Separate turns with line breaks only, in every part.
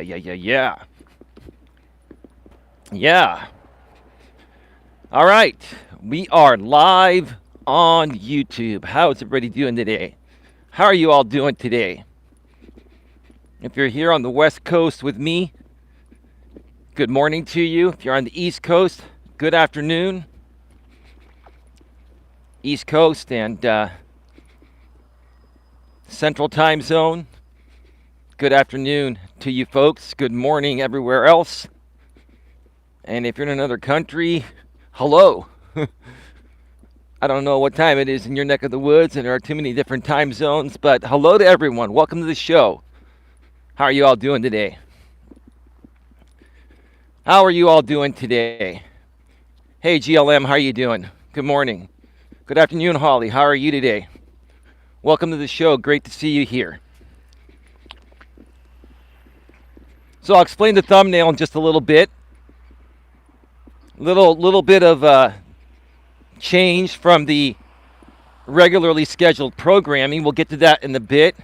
Yeah. Yeah. All right. We are live on YouTube. How is everybody doing today? How are you all doing today? If you're here on the West Coast with me, good morning to you. If you're on the East Coast, good afternoon. East Coast and Central Time Zone, good afternoon to you folks. Good morning everywhere else. And if you're in another country, hello. I don't know what time it is in your neck of the woods, and there are too many different time zones, but hello to everyone. Welcome to the show. How are you all doing today? How are you all doing today? Hey, GLM, how are you doing? Good morning. Good afternoon, Holly. How are you today? Welcome to the show. Great to see you here. So I'll explain the thumbnail in just a little bit. Little bit of change from the regularly scheduled programming. We'll get to that in a bit.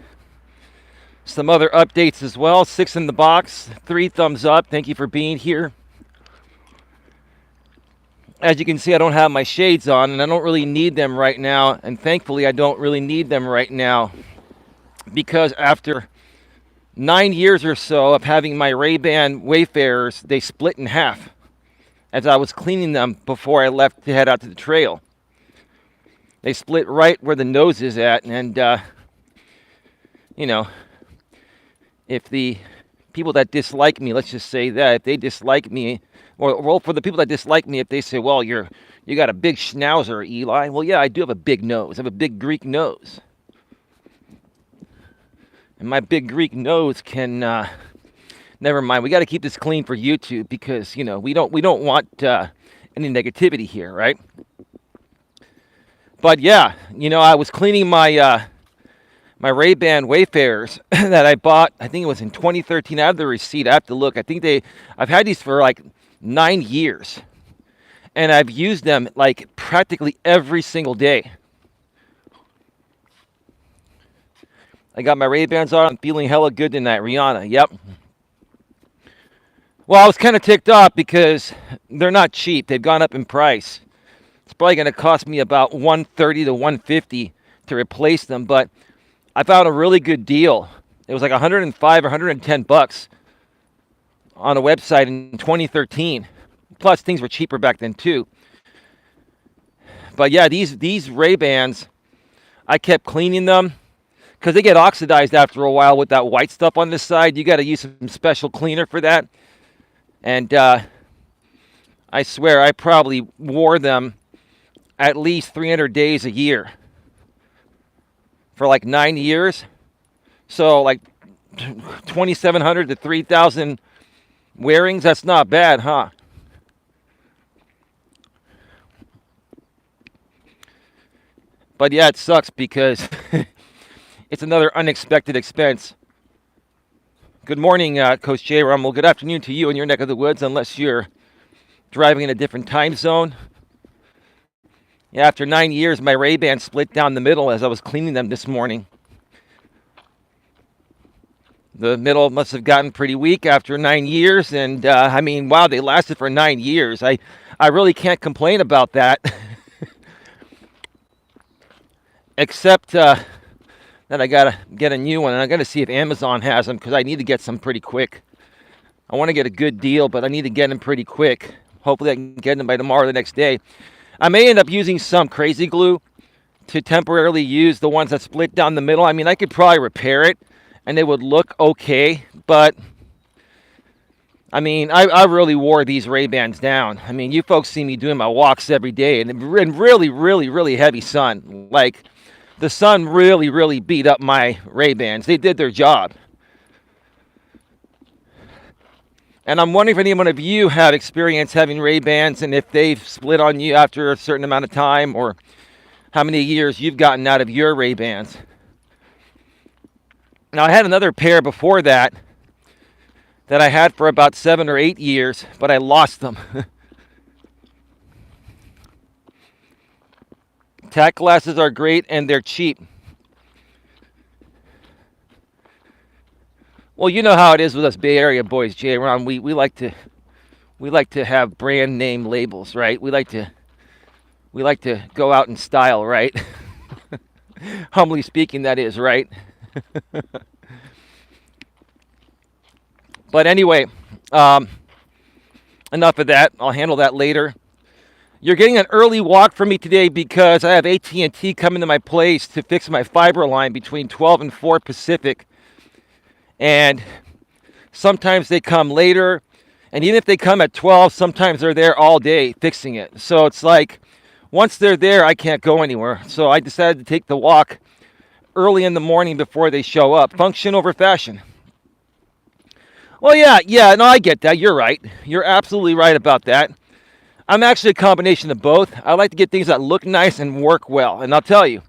Some other updates as well. 6 in the box, 3 thumbs up. Thank you for being here. As you can see, I don't have my shades on, and I don't really need them right now. And thankfully, I don't really need them right now because after 9 years or so of having my Ray-Ban Wayfarers, they split in half as I was cleaning them before I left to head out to the trail. They split right where the nose is at, and you know, if the people that dislike me, let's just say that, if they dislike me, or well, for the people that dislike me, if they say, well, you got a big schnauzer, Eli. Well, yeah, I do have a big nose. I have a big Greek nose. And my big Greek nose can, never mind. We got to keep this clean for YouTube because, you know, we don't want any negativity here, right? But yeah, you know, I was cleaning my my Ray-Ban Wayfarers that I bought. I think it was in 2013. I have the receipt. I have to look. I've had these for like 9 years, and I've used them like practically every single day. I got my Ray-Bans on. I'm feeling hella good tonight. Rihanna, yep. Well, I was kind of ticked off because they're not cheap. They've gone up in price. It's probably going to cost me about $130 to $150 to replace them, but I found a really good deal. It was like 105 or 110 bucks on a website in 2013. Plus, things were cheaper back then too. But yeah, these Ray-Bans, I kept cleaning them because they get oxidized after a while with that white stuff on this side. You got to use some special cleaner for that. And I swear, I probably wore them at least 300 days a year for like 9 years. So like 2,700 to 3,000 wearings. That's not bad, huh? But yeah, it sucks because it's another unexpected expense. Good morning, Coach J. Rummel. Good afternoon to you in your neck of the woods, unless you're driving in a different time zone. Yeah, after 9 years, my Ray-Ban split down the middle as I was cleaning them this morning. The middle must have gotten pretty weak after 9 years, and I mean, wow, they lasted for 9 years. I really can't complain about that, except that I gotta get a new one, and I gotta see if Amazon has them because I need to get some pretty quick. I want to get a good deal, but I need to get them pretty quick. Hopefully, I can get them by tomorrow or the next day. I may end up using some crazy glue to temporarily use the ones that split down the middle. I mean, I could probably repair it and they would look okay, but I mean, I really wore these Ray-Bans down. I mean, you folks see me doing my walks every day and in really heavy sun. Like, the sun really beat up my Ray-Bans. They did their job. And I'm wondering if any one of you have experience having Ray-Bans and if they've split on you after a certain amount of time, or how many years you've gotten out of your Ray-Bans. Now, I had another pair before that I had for about 7 or 8 years, but I lost them. Tack glasses are great and they're cheap. Well, you know how it is with us Bay Area boys, Jay Ron. We like to have brand name labels, right? We like to go out in style, right? Humbly speaking, that is, right? But anyway, um, enough of that. I'll handle that later. You're getting an early walk from me today because I have AT&T coming to my place to fix my fiber line between 12 and 4 Pacific. And sometimes they come later. And even if they come at 12, sometimes they're there all day fixing it. So it's like, once they're there, I can't go anywhere. So I decided to take the walk early in the morning before they show up. Function over fashion. Well, yeah, no, I get that. You're right. You're absolutely right about that. I'm actually a combination of both. I like to get things that look nice and work well. And I'll tell you,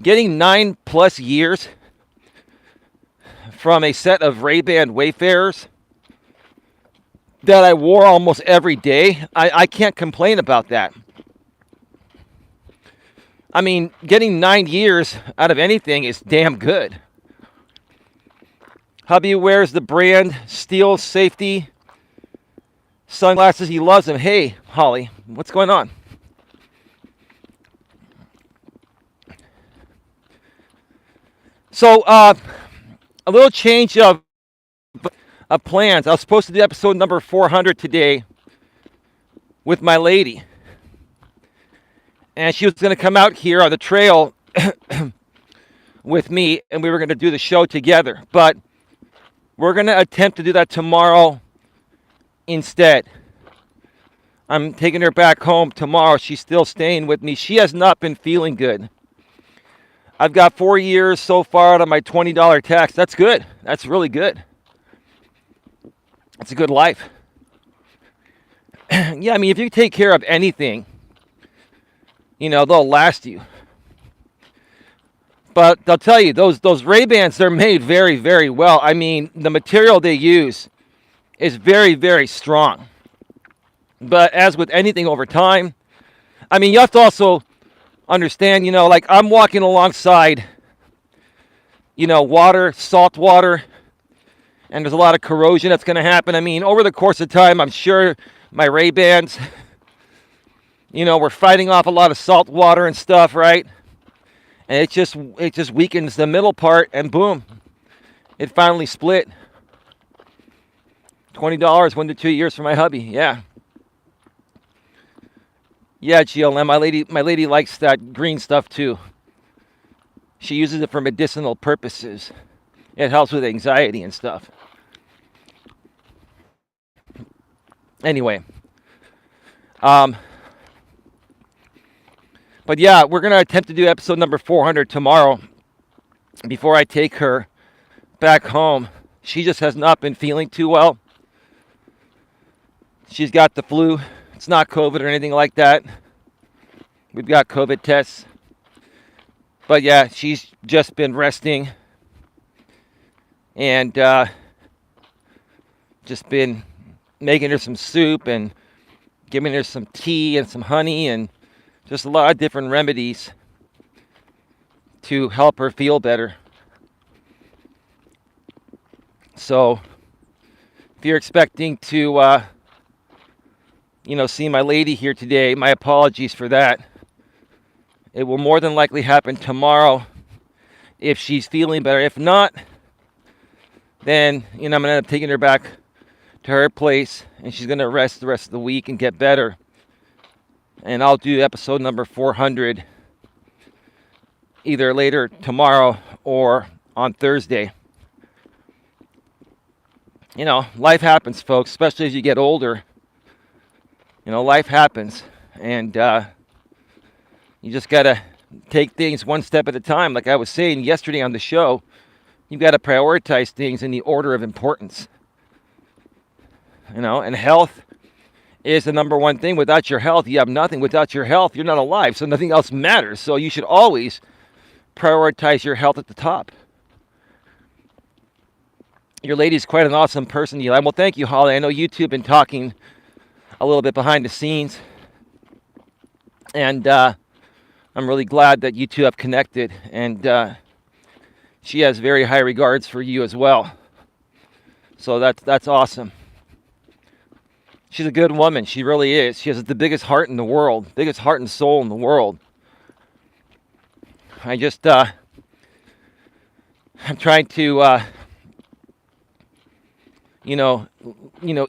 getting 9+ years from a set of Ray-Ban Wayfarers that I wore almost every day, I can't complain about that. I mean, getting 9 years out of anything is damn good. Hubby wears the brand Steel Safety sunglasses. He loves them. Hey, Holly, what's going on? So, a little change of plans. I was supposed to do episode number 400 today with my lady. And she was going to come out here on the trail with me, and we were going to do the show together. But we're going to attempt to do that tomorrow instead. I'm taking her back home tomorrow. She's still staying with me. She has not been feeling good. I've got 4 years so far out of my $20 tax. That's good. That's really good. It's a good life. Yeah, I mean, if you take care of anything, they'll last you. But I'll tell you, those Ray-Bans, they're made very, very well. I mean, the material they use is very, very strong. But as with anything over time, I mean, you have to also understand, like I'm walking alongside, water, salt water, and there's a lot of corrosion that's going to happen. I mean, over the course of time, I'm sure my Ray-Bans, we're fighting off a lot of salt water and stuff, right? And it just weakens the middle part, and boom, it finally split. $20, 1 to 2 years for my hubby. Yeah, GLM. My lady likes that green stuff too. She uses it for medicinal purposes. It helps with anxiety and stuff. Anyway, but yeah, we're going to attempt to do episode number 400 tomorrow before I take her back home. She just has not been feeling too well. She's got the flu. It's not COVID or anything like that. We've got COVID tests. But yeah, she's just been resting and just been making her some soup and giving her some tea and some honey and just a lot of different remedies to help her feel better. So if you're expecting to see my lady here today, my apologies for that. It will more than likely happen tomorrow if she's feeling better. If not, then I'm going to end up taking her back to her place, and she's going to rest the rest of the week and get better. And I'll do episode number 400 either later tomorrow or on Thursday. Life happens, folks, especially as you get older. Life happens, and you just got to take things one step at a time. Like I was saying yesterday on the show, you've got to prioritize things in the order of importance. And health is the number one thing. Without your health, you have nothing. Without your health, you're not alive, so nothing else matters. So you should always prioritize your health at the top. Your lady's quite an awesome person, Eli. Well, thank you, Holly. I know you two have been talking a little bit behind the scenes, and I'm really glad that you two have connected, and she has very high regards for you as well. So that's awesome. She's a good woman. She really is. She has the biggest heart in the world, biggest heart and soul in the world. I just, I'm trying to,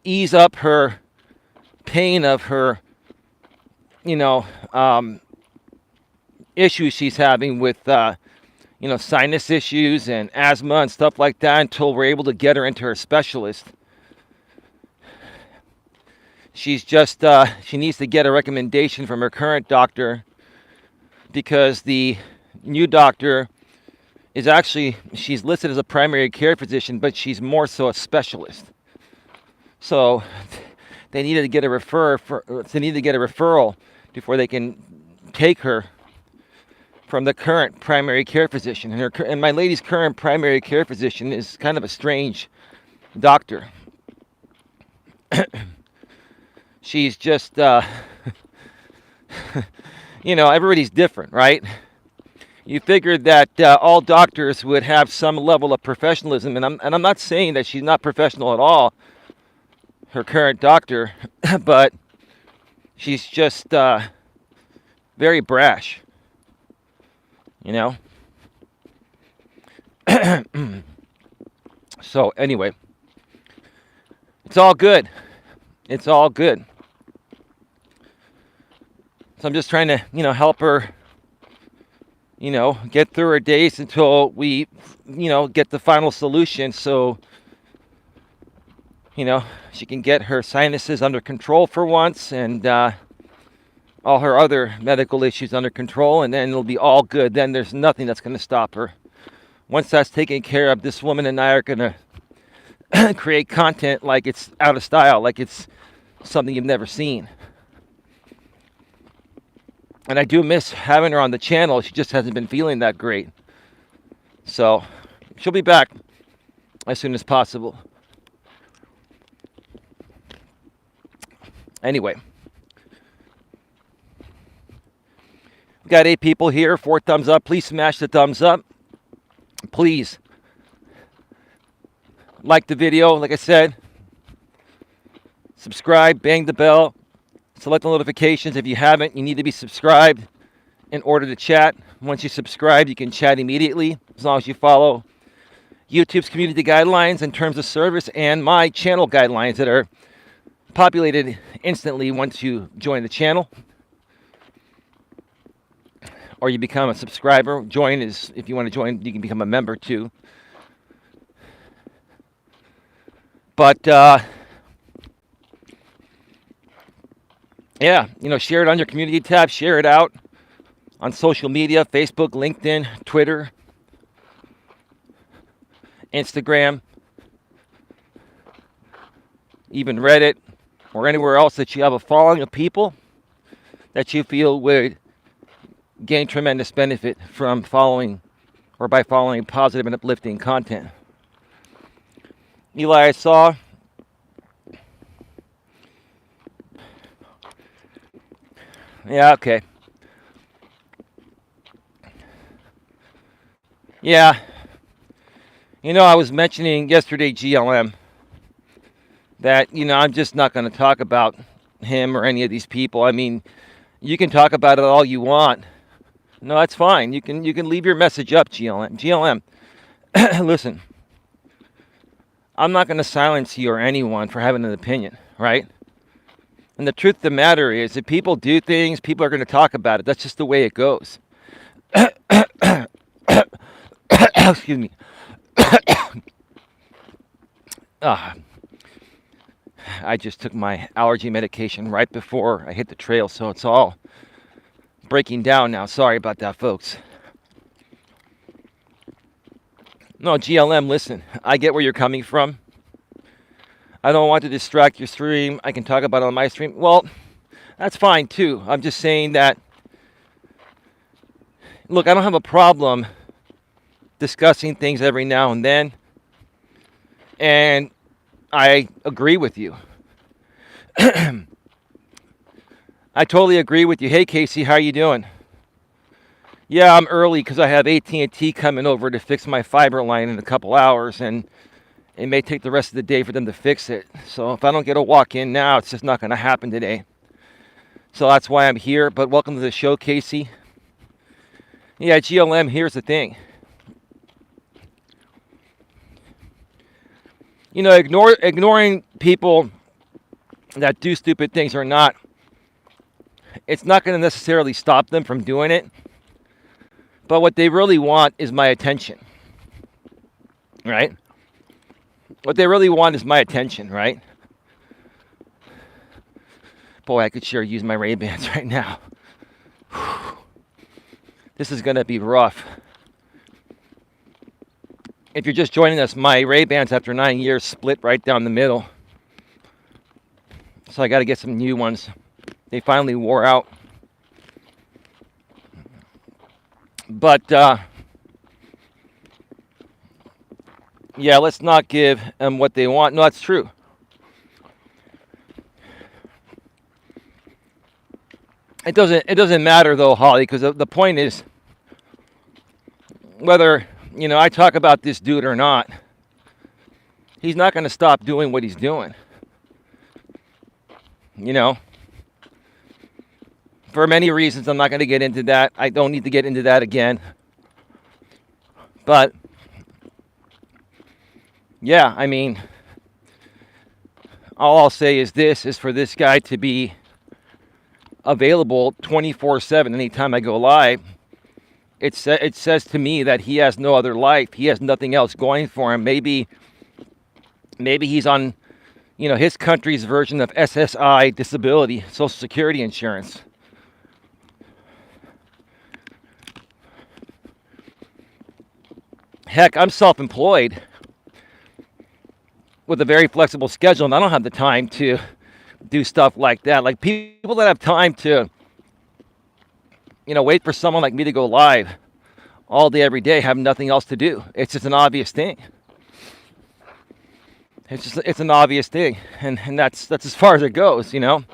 ease up her pain of her, you know, issues she's having with, sinus issues and asthma and stuff like that until we're able to get her into her specialist. She's just, she needs to get a recommendation from her current doctor because the new doctor is actually, she's listed as a primary care physician, but she's more so a specialist. So they needed to get a referral before they can take her from the current primary care physician. And my lady's current primary care physician is kind of a strange doctor. She's just, everybody's different, right? You figured that all doctors would have some level of professionalism, and I'm not saying that she's not professional at all, her current doctor, but she's just very brash, So anyway, it's all good. It's all good. So I'm just trying to, help her, get through her days until we, get the final solution so, she can get her sinuses under control for once and all her other medical issues under control, and then it'll be all good. Then there's nothing that's going to stop her. Once that's taken care of, this woman and I are going to create content like it's out of style, like it's something you've never seen. And I do miss having her on the channel. She just hasn't been feeling that great. So she'll be back as soon as possible. Anyway. We got 8 people here, 4 thumbs up. Please smash the thumbs up. Please like the video, like I said. Subscribe, bang the bell, select the notifications. If you haven't, you need to be subscribed in order to chat. Once you subscribe, you can chat immediately as long as you follow YouTube's community guidelines in terms of service and my channel guidelines that are populated instantly once you join the channel. Or you become a subscriber. Join is, if you want to join, you can become a member too. But, yeah, share it on your community tab. Share it out on social media, Facebook, LinkedIn, Twitter, Instagram, even Reddit, or anywhere else that you have a following of people that you feel would gain tremendous benefit from following or by following positive and uplifting content. Eli, I saw yeah, okay. Yeah. I was mentioning yesterday GLM that, I'm just not going to talk about him or any of these people. I mean, you can talk about it all you want. No, that's fine. You can leave your message up, GLM. GLM, listen, I'm not going to silence you or anyone for having an opinion, right? And the truth of the matter is, if people do things, people are going to talk about it. That's just the way it goes. Excuse me. I just took my allergy medication right before I hit the trail, so it's all breaking down now. Sorry about that, folks. No, GLM, listen, I get where you're coming from. I don't want to distract your stream. I can talk about it on my stream. Well, that's fine too. I'm just saying that, look, I don't have a problem discussing things every now and then. And I agree with you. I totally agree with you. Hey, Casey, how you doing? Yeah, I'm early because I have AT&T coming over to fix my fiber line in a couple hours, and it may take the rest of the day for them to fix it. So if I don't get a walk in now, it's just not going to happen today. So that's why I'm here. But welcome to the show, Casey. Yeah, GLM, here's the thing. You know, ignoring people that do stupid things or not, it's not going to necessarily stop them from doing it. But what they really want is my attention, right? What they really want is my attention, right? Boy, I could sure use my Ray-Bans right now. This is going to be rough. If you're just joining us, my Ray-Bans after 9 years split right down the middle. So I got to get some new ones. They finally wore out. But, yeah, let's not give them what they want. No, that's true. It doesn't matter, though, Holly, because the point is, whether, you know, I talk about this dude or not, he's not going to stop doing what he's doing. You know? For many reasons, I'm not going to get into that. I don't need to get into that again. But, yeah, I mean, all I'll say is this, is for this guy to be available 24/7 anytime I go live. It says to me that he has no other life. He has nothing else going for him. Maybe he's on, you know, his country's version of SSI disability, Social Security insurance. Heck, I'm self-employed with a very flexible schedule, and I don't have the time to do stuff like that. Like, people that have time to, you know, wait for someone like me to go live all day, every day, have nothing else to do. It's just an obvious thing. It's an obvious thing. And that's as far as it goes, you know.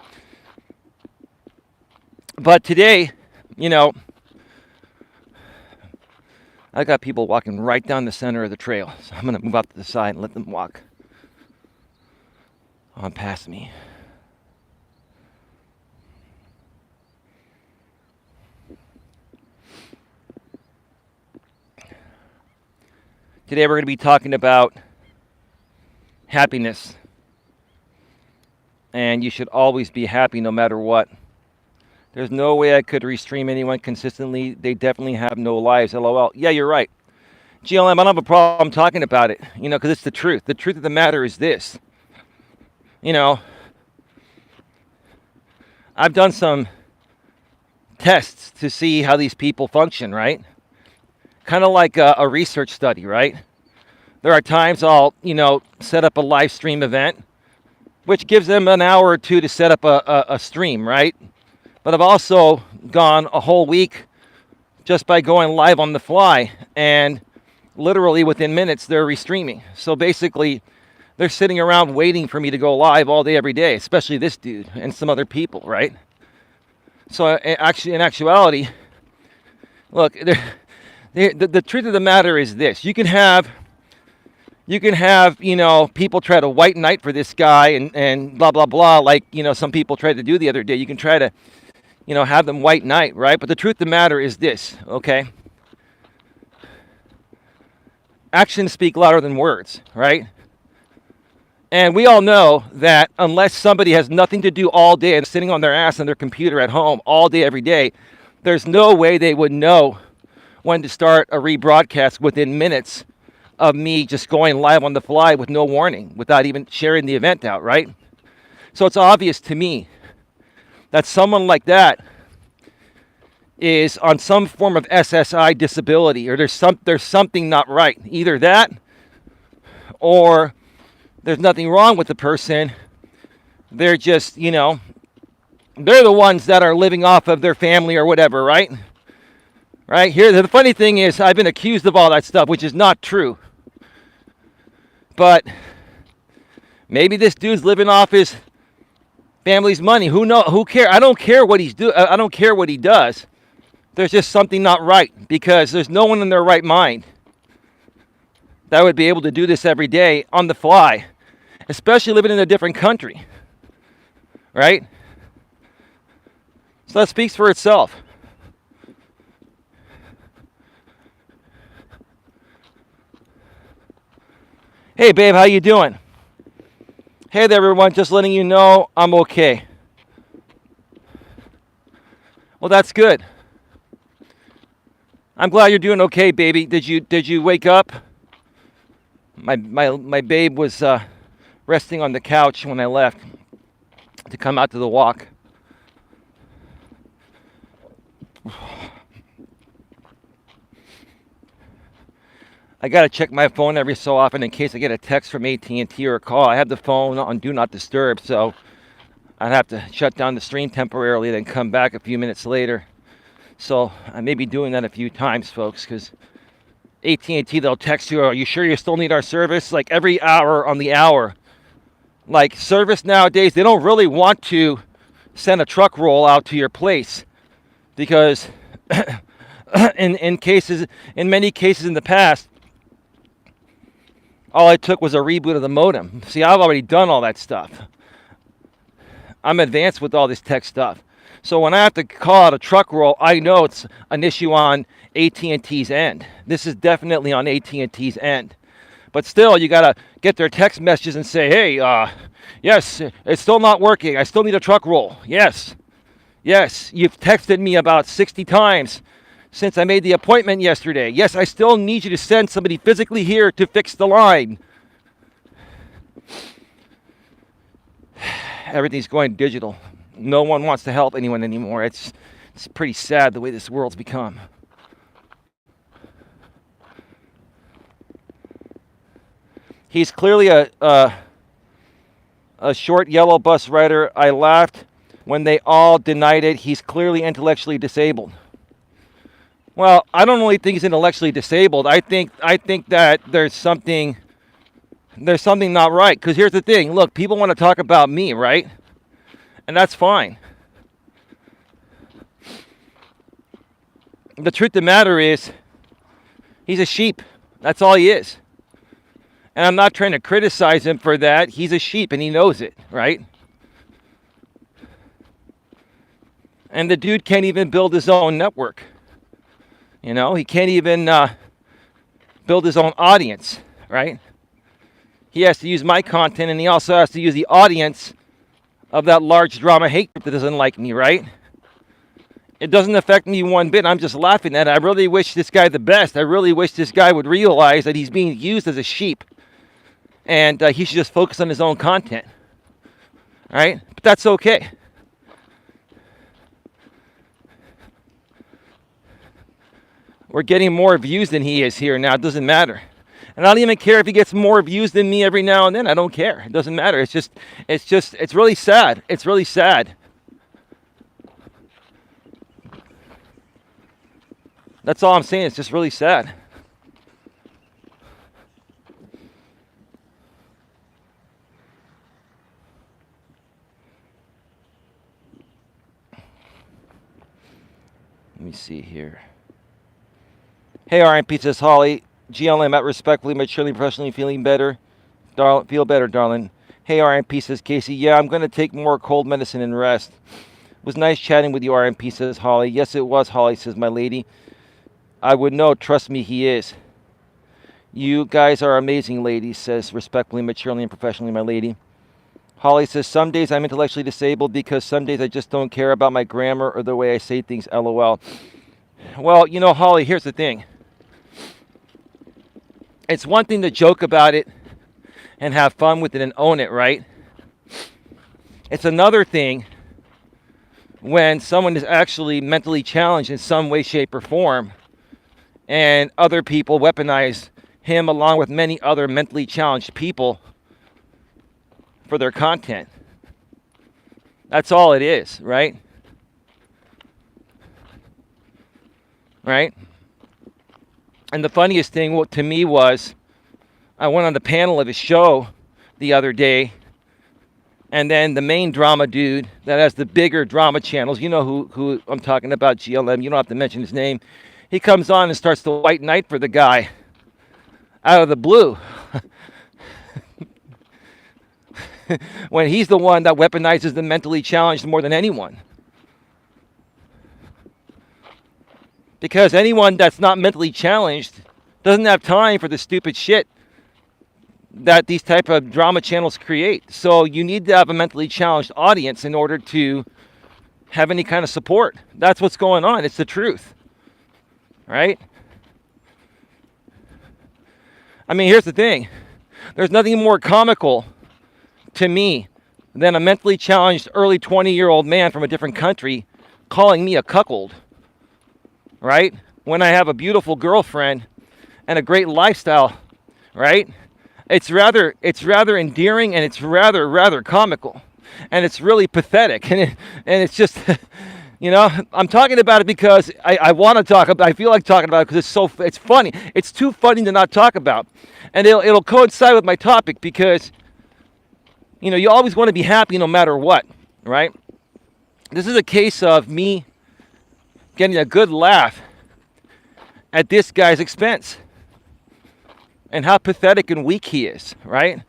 But today, you know, I got people walking right down the center of the trail. So I'm going to move out to the side and let them walk on past me. Today we're going to be talking about happiness. And you should always be happy no matter what. There's no way I could restream anyone consistently. They definitely have no lives. LOL. Yeah, you're right. GLM, I don't have a problem talking about it, you know, because it's the truth. The truth of the matter is this. You know, I've done some tests to see how these people function, right? Kind of like a research study, right? There are times I'll, you know, set up a live stream event, which gives them an hour or two to set up a stream, right? But I've also gone a whole week just by going live on the fly, and literally within minutes they're restreaming. So basically, they're sitting around waiting for me to go live all day, every day, especially this dude and some other people, right? So actually, in actuality, look, the truth of the matter is this. You can have, you know, people try to white knight for this guy and blah, blah, blah, like, you know, some people tried to do the other day. You can try to, you know, have them white knight, right? But the truth of the matter is this, okay? Actions speak louder than words, right? And we all know that unless somebody has nothing to do all day and sitting on their ass on their computer at home all day, every day, there's no way they would know when to start a rebroadcast within minutes of me just going live on the fly with no warning, without even sharing the event out, right? So it's obvious to me that someone like that is on some form of SSI disability, or there's something not right. Either that, or there's nothing wrong with the person. They're just, you know, they're the ones that are living off of their family or whatever, right? Right? Here, the funny thing is, I've been accused of all that stuff, which is not true. But maybe this dude's living off his family's money. Who knows? Who cares? I don't care what he's doing. I don't care what he does. There's just something not right, because there's no one in their right mind that would be able to do this every day on the fly, especially living in a different country, right? So that speaks for itself. Hey, babe, how you doing? Hey there, everyone. Just letting you know I'm okay. Well, that's good. I'm glad you're doing okay, baby. Did you wake up? My babe was resting on the couch when I left to come out to the walk. I gotta check my phone every so often in case I get a text from AT&T or a call. I have the phone on Do Not Disturb, so I'd have to shut down the stream temporarily, then come back a few minutes later. So I may be doing that a few times, folks, because AT&T, they'll text you, are you sure you still need our service? Like every hour on the hour. Like service nowadays, they don't really want to send a truck roll out to your place because in many cases in the past, all I took was a reboot of the modem. See, I've already done all that stuff. I'm advanced with all this tech stuff. So when I have to call out a truck roll, I know it's an issue on AT&T's end. This is definitely on AT&T's end. But still, you got to get their text messages and say, hey, yes, it's still not working. I still need a truck roll. Yes, you've texted me about 60 times since I made the appointment yesterday. Yes, I still need you to send somebody physically here to fix the line. Everything's going digital. No one wants to help anyone anymore. It's pretty sad the way this world's become. He's clearly a short yellow bus rider. I laughed when they all denied it. He's clearly intellectually disabled. Well, I don't really think he's intellectually disabled. I think that there's something not right. Because here's the thing. Look, people want to talk about me, right? And that's fine. The truth of the matter is, he's a sheep. That's all he is. And I'm not trying to criticize him for that. He's a sheep and he knows it, right? And the dude can't even build his own network. You know, he can't even build his own audience, right? He has to use my content, and he also has to use the audience of that large drama hate group that doesn't like me, right? It doesn't affect me one bit. I'm just laughing at it. I really wish this guy the best. I really wish this guy would realize that he's being used as a sheep, and he should just focus on his own content, all right? But that's okay. We're getting more views than he is here now. It doesn't matter. And I don't even care if he gets more views than me every now and then. I don't care. It doesn't matter. It's really sad. It's really sad. That's all I'm saying. It's just really sad. Let me see here. Hey, RMP, says Holly. GLM at respectfully, maturely, professionally, feeling better. Feel better, darling. Hey, RMP, says Casey. Yeah, I'm going to take more cold medicine and rest. It was nice chatting with you, RMP, says Holly. Yes, it was, Holly, says my lady. I would know. Trust me, he is. You guys are amazing, ladies, says respectfully, maturely, and professionally, my lady. Holly says, some days I'm intellectually disabled because some days I just don't care about my grammar or the way I say things, LOL. Well, you know, Holly, here's the thing. It's one thing to joke about it and have fun with it and own it, right? It's another thing when someone is actually mentally challenged in some way, shape, or form, and other people weaponize him along with many other mentally challenged people for their content. That's all it is, right? Right? And the funniest thing to me was I went on the panel of his show the other day, and then the main drama dude that has the bigger drama channels, you know who I'm talking about, GLM, you don't have to mention his name. He comes on and starts the white knight for the guy. out of the blue when he's the one that weaponizes the mentally challenged more than anyone. Because anyone that's not mentally challenged doesn't have time for the stupid shit that these type of drama channels create. So you need to have a mentally challenged audience in order to have any kind of support. That's what's going on. It's the truth. Right? I mean, here's the thing. There's nothing more comical to me than a mentally challenged early 20-year-old man from a different country calling me a cuckold. Right? When I have a beautiful girlfriend and a great lifestyle, right? It's rather endearing, and it's rather comical, and it's really pathetic, and it's just, I'm talking about it because I want to talk about. I feel like talking about it because it's funny. It's too funny to not talk about, and it'll coincide with my topic because, you always want to be happy no matter what, right? This is a case of me getting a good laugh at this guy's expense and how pathetic and weak he is, right?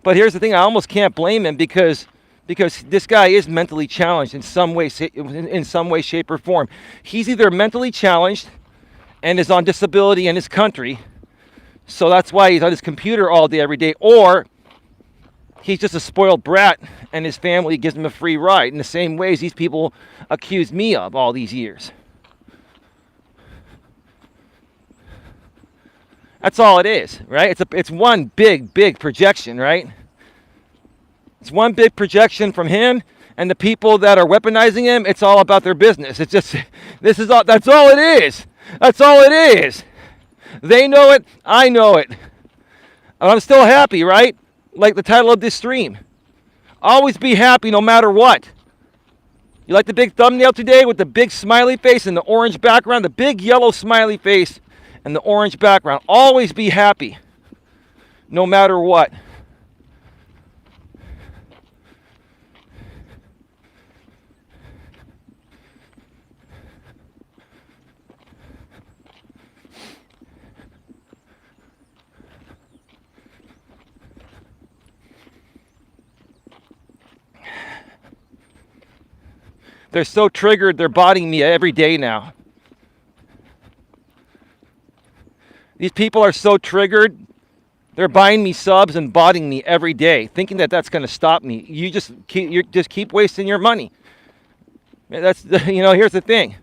But here's the thing, I almost can't blame him because this guy is mentally challenged in some way, shape, or form. He's either mentally challenged and is on disability in his country, so that's why he's on his computer all day, every day, or he's just a spoiled brat and his family gives him a free ride in the same ways these people accuse me of all these years. That's all it is, right? It's one big projection, right? It's one big projection from him and the people that are weaponizing him. It's all about their business. It's just, that's all it is. That's all it is. They know it, I know it. And I'm still happy, right? Like the title of this stream. Always be happy no matter what. You like the big thumbnail today with the big smiley face and the orange background, the big yellow smiley face and the orange background. Always be happy, no matter what. They're so triggered, they're botting me every day now. These people are so triggered, they're buying me subs and botting me every day, thinking that that's going to stop me. You just keep wasting your money. That's here's the thing.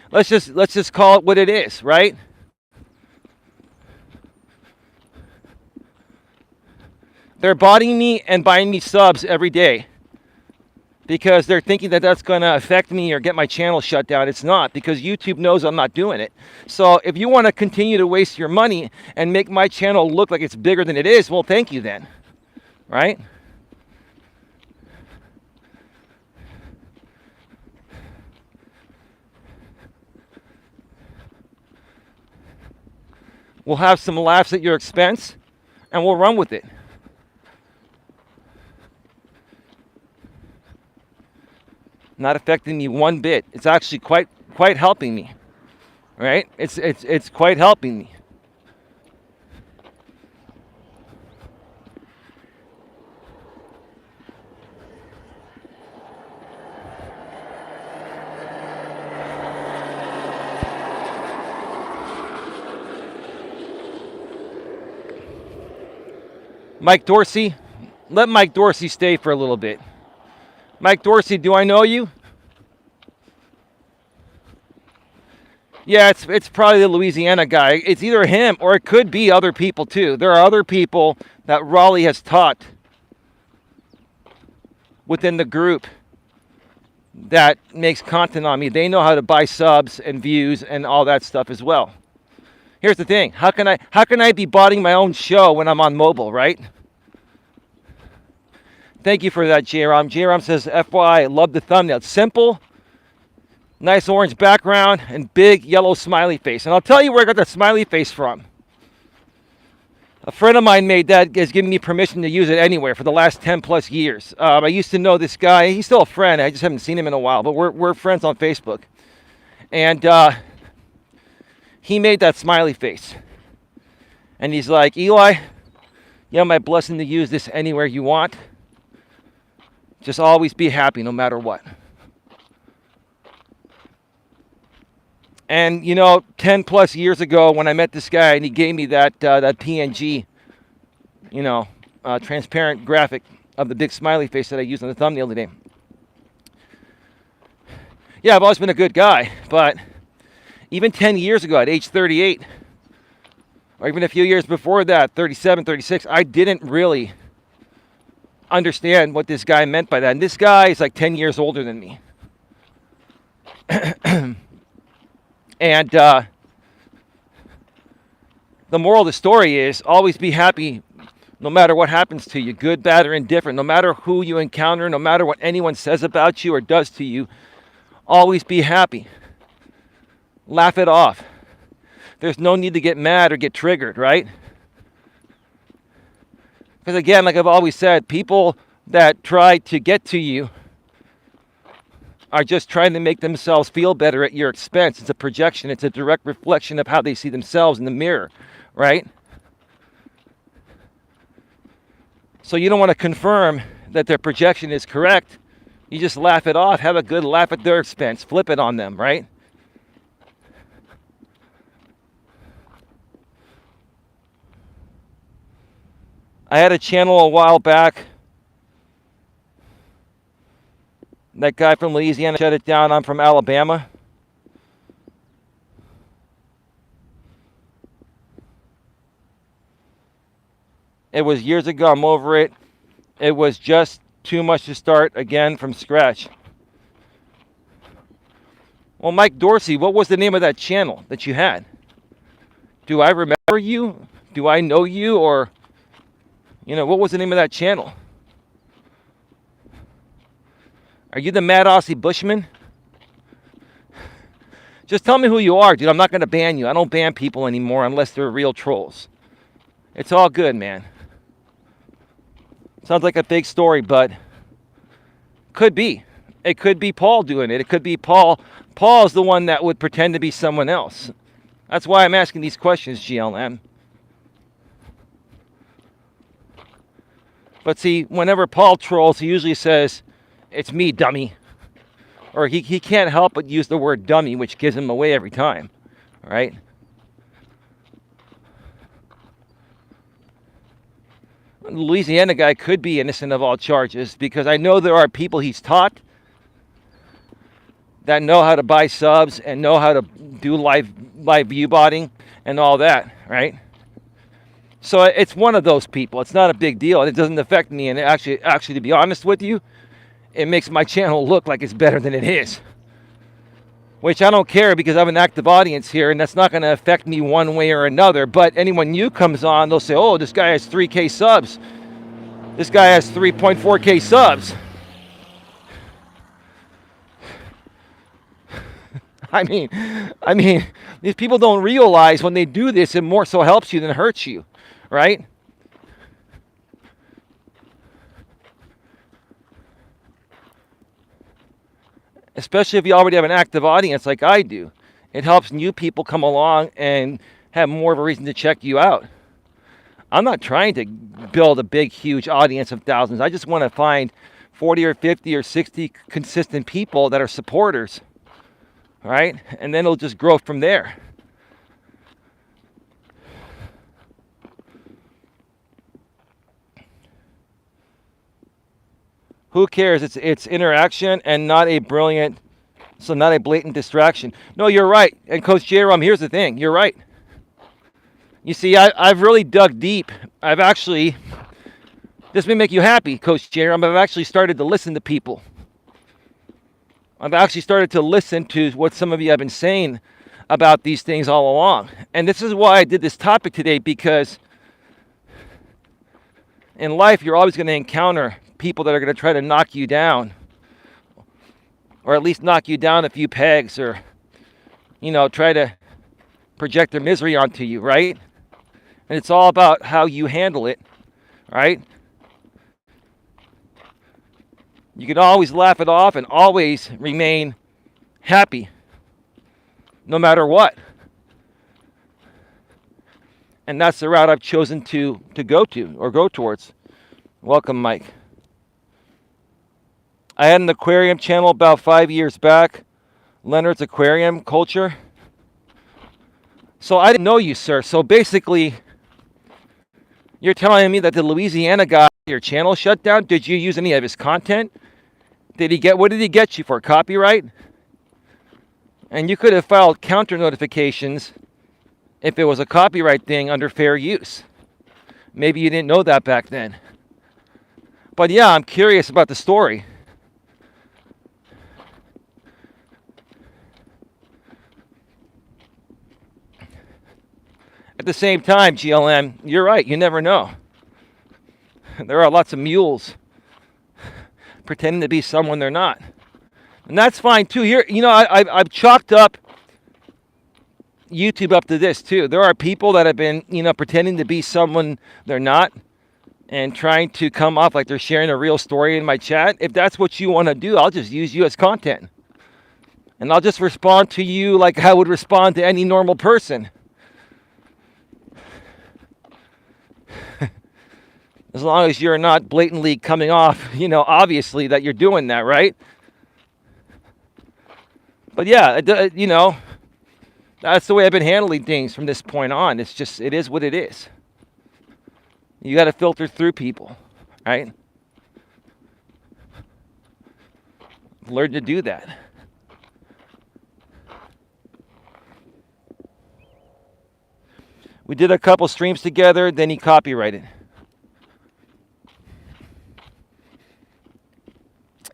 Let's just call it what it is, right? They're botting me and buying me subs every day because they're thinking that that's going to affect me or get my channel shut down. It's not, because YouTube knows I'm not doing it. So if you want to continue to waste your money and make my channel look like it's bigger than it is, well, thank you then, right? We'll have some laughs at your expense and we'll run with it. Not affecting me one bit. It's actually quite helping me, right? It's quite helping me. Mike Dorsey, let Mike Dorsey stay for a little bit. Mike Dorsey, do I know you? Yeah, it's probably the Louisiana guy. It's either him or it could be other people too. There are other people that Raleigh has taught within the group that makes content on me. They know how to buy subs and views and all that stuff as well. Here's the thing. How can I be botting my own show when I'm on mobile, right? Thank you for that, J-Rom. J-Rom says, FYI, love the thumbnail. It's simple, nice orange background, and big yellow smiley face. And I'll tell you where I got that smiley face from. A friend of mine made that, has given me permission to use it anywhere for the last 10 plus years. I used to know this guy. He's still a friend. I just haven't seen him in a while, but we're friends on Facebook. And he made that smiley face. And he's like, Eli, you have my blessing to use this anywhere you want. Just always be happy no matter what. And, 10 plus years ago when I met this guy and he gave me that PNG, transparent graphic of the big smiley face that I used on the thumbnail today. Yeah, I've always been a good guy, but even 10 years ago at age 38, or even a few years before that, 37, 36, I didn't really understand what this guy meant by that. And this guy is like 10 years older than me. And the moral of the story is always be happy no matter what happens to you, good, bad, or indifferent, no matter who you encounter, no matter what anyone says about you or does to you, always be happy. Laugh it off. There's no need to get mad or get triggered, right? Because again, like I've always said, people that try to get to you are just trying to make themselves feel better at your expense. It's a projection. It's a direct reflection of how they see themselves in the mirror, right? So you don't want to confirm that their projection is correct. You just laugh it off. Have a good laugh at their expense. Flip it on them, right? I had a channel a while back. That guy from Louisiana shut it down. I'm from Alabama. It was years ago. I'm over it. It was just too much to start again from scratch. Well, Mike Dorsey, what was the name of that channel that you had? Do I remember you? Do I know you? Or, what was the name of that channel? Are you the Mad Aussie Bushman? Just tell me who you are, dude. I'm not going to ban you. I don't ban people anymore unless they're real trolls. It's all good, man. Sounds like a fake story, but could be. It could be Paul doing it. It could be Paul. Paul's the one that would pretend to be someone else. That's why I'm asking these questions, GLM. But see, whenever Paul trolls, he usually says, "It's me, dummy." Or he can't help but use the word dummy, which gives him away every time. All right? The Louisiana guy could be innocent of all charges because I know there are people he's taught that know how to buy subs and know how to do live view botting and all that, right? So it's one of those people. It's not a big deal. It doesn't affect me. And actually, to be honest with you, it makes my channel look like it's better than it is. Which I don't care because I have an active audience here, and that's not going to affect me one way or another. But anyone new comes on, they'll say, "Oh, this guy has 3K subs. This guy has 3.4K subs." I mean, these people don't realize when they do this, it more so helps you than hurts you, right? Especially if you already have an active audience like I do. It helps new people come along and have more of a reason to check you out. I'm not trying to build a big, huge audience of thousands. I just want to find 40 or 50 or 60 consistent people that are supporters, right? And then it'll just grow from there. Who cares? It's interaction and not a blatant distraction. No, you're right. And Coach J-Rum, here's the thing. You're right. You see, I've really dug deep. This may make you happy, Coach J-Rum, I've actually started to listen to people. I've actually started to listen to what some of you have been saying about these things all along. And this is why I did this topic today, because in life, you're always going to encounter people that are going to try to knock you down, or at least knock you down a few pegs, or, try to project their misery onto you, right? And it's all about how you handle it, right? You can always laugh it off and always remain happy, no matter what. And that's the route I've chosen to go towards. Welcome, Mike. I had an aquarium channel about 5 years back. Leonard's Aquarium Culture. So I didn't know you, sir. So basically, you're telling me that the Louisiana guy, your channel shut down? Did you use any of his content? What did he get you for? Copyright? And you could have filed counter notifications if it was a copyright thing under fair use. Maybe you didn't know that back then. But yeah, I'm curious about the story. At the same time, GLM, you're right, you never know. There are lots of mules pretending to be someone they're not. And that's fine too. Here, I've chalked up YouTube up to this too. There are people that have been, pretending to be someone they're not and trying to come off like they're sharing a real story in my chat. If that's what you want to do, I'll just use you as content. And I'll just respond to you like I would respond to any normal person. As long as you're not blatantly coming off, obviously that you're doing that, right? But yeah, that's the way I've been handling things from this point on. It is what it is. You got to filter through people, right? Learn to do that. We did a couple streams together, then he copyrighted.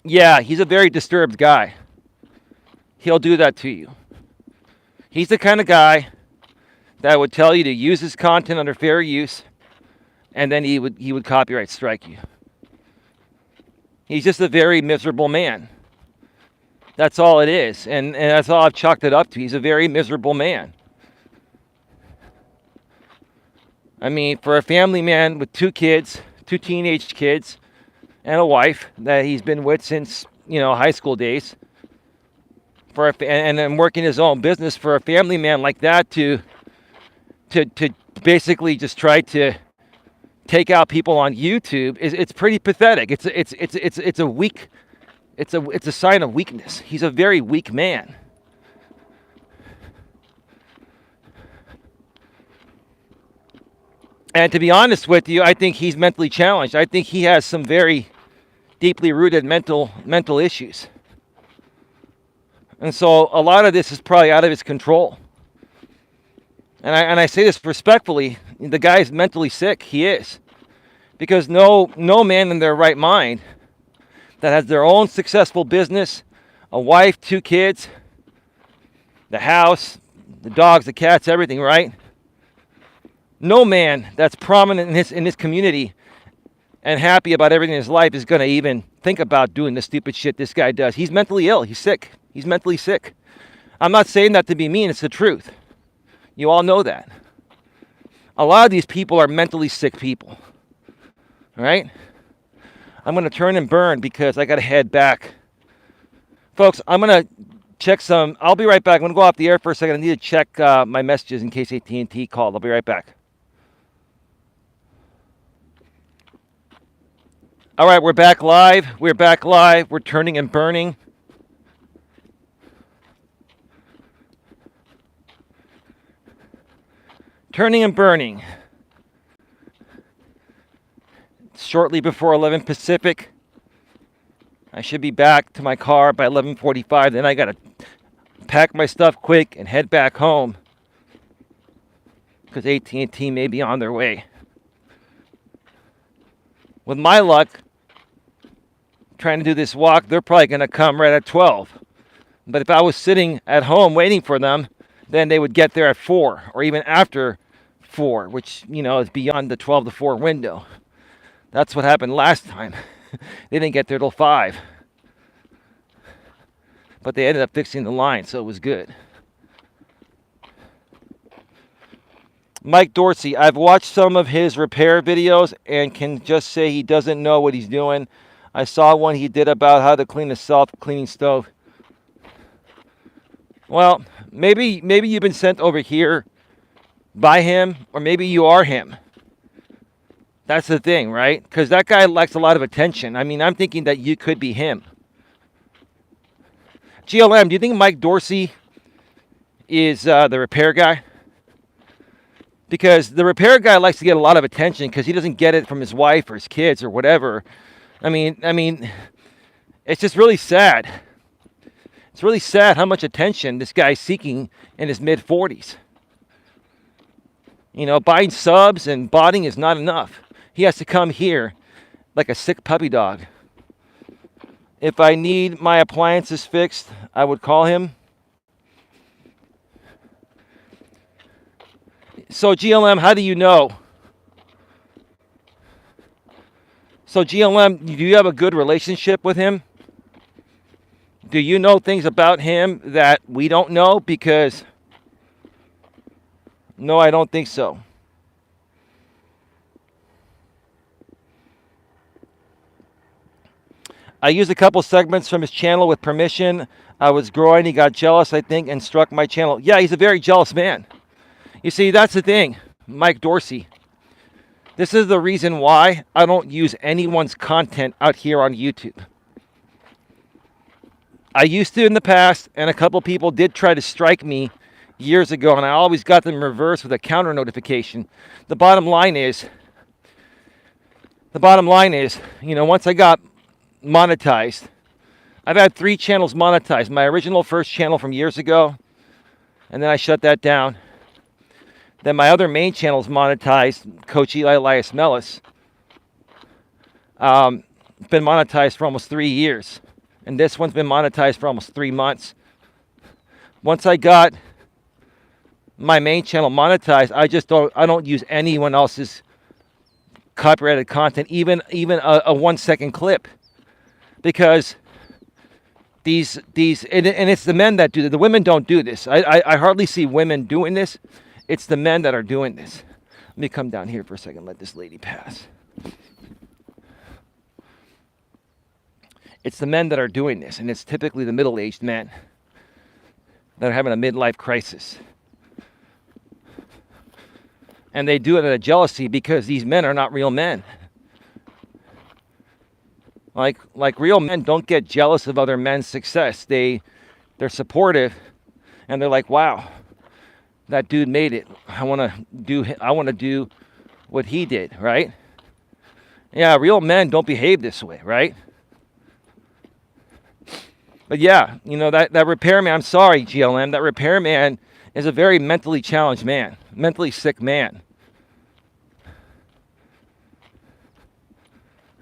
Yeah, he's a very disturbed guy. He'll do that to you. He's the kind of guy that would tell you to use his content under fair use, and then he would copyright strike you. He's just a very miserable man. That's all it is, and that's all I've chalked it up to. He's a very miserable man. I mean, for a family man with 2 kids, 2 teenage kids, and a wife that he's been with since, high school days, and then working his own business, for a family man like that to basically just try to take out people on YouTube it's pretty pathetic. It's a sign of weakness. He's a very weak man. And to be honest with you, I think he's mentally challenged. I think he has some very deeply rooted mental issues. And so a lot of this is probably out of his control. And I say this respectfully, the guy's mentally sick. He is. Because no man in their right mind that has their own successful business, a wife, 2 kids, the house, the dogs, the cats, everything, right? No man that's prominent in his community and happy about everything in his life is going to even think about doing the stupid shit this guy does. He's mentally ill. He's sick. He's mentally sick. I'm not saying that to be mean. It's the truth. You all know that. A lot of these people are mentally sick people. All right? I'm going to turn and burn because I got to head back. Folks, I'm going to check some. I'll be right back. I'm going to go off the air for a second. I need to check my messages in case AT&T called. I'll be right back. All right, we're back live. We're turning and burning. Turning and burning. Shortly before 11 Pacific. I should be back to my car by 11:45. Then I got to pack my stuff quick and head back home because AT&T may be on their way. With my luck, trying to do this walk, they're probably going to come right at 12. But if I was sitting at home waiting for them, then they would get there at 4 or even after 4, which, is beyond the 12 to 4 window. That's what happened last time. They didn't get there till 5. But they ended up fixing the line, so it was good. Mike Dorsey, I've watched some of his repair videos and can just say he doesn't know what he's doing. I saw one he did about how to clean a self-cleaning stove. Well, maybe you've been sent over here by him, or maybe you are him. That's the thing, right? Because that guy likes a lot of attention. I mean, I'm thinking that you could be him. GLM, do you think Mike Dorsey is the repair guy? Because the repair guy likes to get a lot of attention because he doesn't get it from his wife or his kids or whatever. I mean, it's just really sad. It's really sad how much attention this guy's seeking in his mid-40s. You know, buying subs and botting is not enough. He has to come here like a sick puppy dog. If I need my appliances fixed, I would call him. So GLM, how do you know? So GLM, do you have a good relationship with him? Do you know things about him that we don't know? Because no, I don't think so. I used a couple segments from his channel with permission. I was growing. He got jealous, I think, and struck my channel. Yeah, he's a very jealous man. You see, that's the thing, Mike Dorsey. This is the reason why I don't use anyone's content out here on YouTube. I used to in the past, and a couple people did try to strike me years ago, and I always got them reversed with a counter notification. The bottom line is, you know, once I got monetized, I've had 3 channels monetized. My original first channel from years ago, and then I shut that down. Then my other main channel is monetized, Coach Eli, Elias, Melas. It's been monetized for almost 3 years. And this one's been monetized for almost 3 months. Once I got my main channel monetized, I don't use anyone else's copyrighted content, even a 1-second clip. Because these and it's the men that do this. The women don't do this. I hardly see women doing this. It's the men that are doing this. Let me come down here for a second, let this lady pass. It's the men that are doing this, and it's typically the middle-aged men that are having a midlife crisis. And they do it out of jealousy because these men are not real men. Like real men don't get jealous of other men's success. They're supportive, and they're like, wow, that dude made it. I want to do what he did, right? Yeah, real men don't behave this way, right? But yeah, you know, that repairman, I'm sorry, GLM, that repairman is a very mentally challenged man, mentally sick man.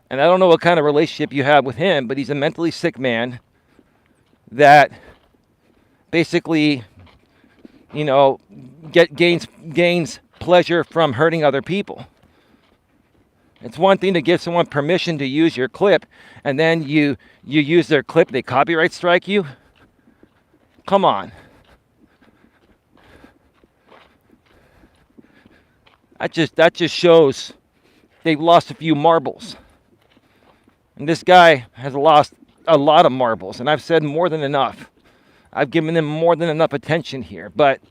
And I don't know what kind of relationship you have with him, but he's a mentally sick man that basically, you know, gains pleasure from hurting other people. It's one thing to give someone permission to use your clip, and then you use their clip, they copyright strike you. Come on. That just shows they've lost a few marbles. And this guy has lost a lot of marbles, and I've said more than enough. I've given him more than enough attention here, but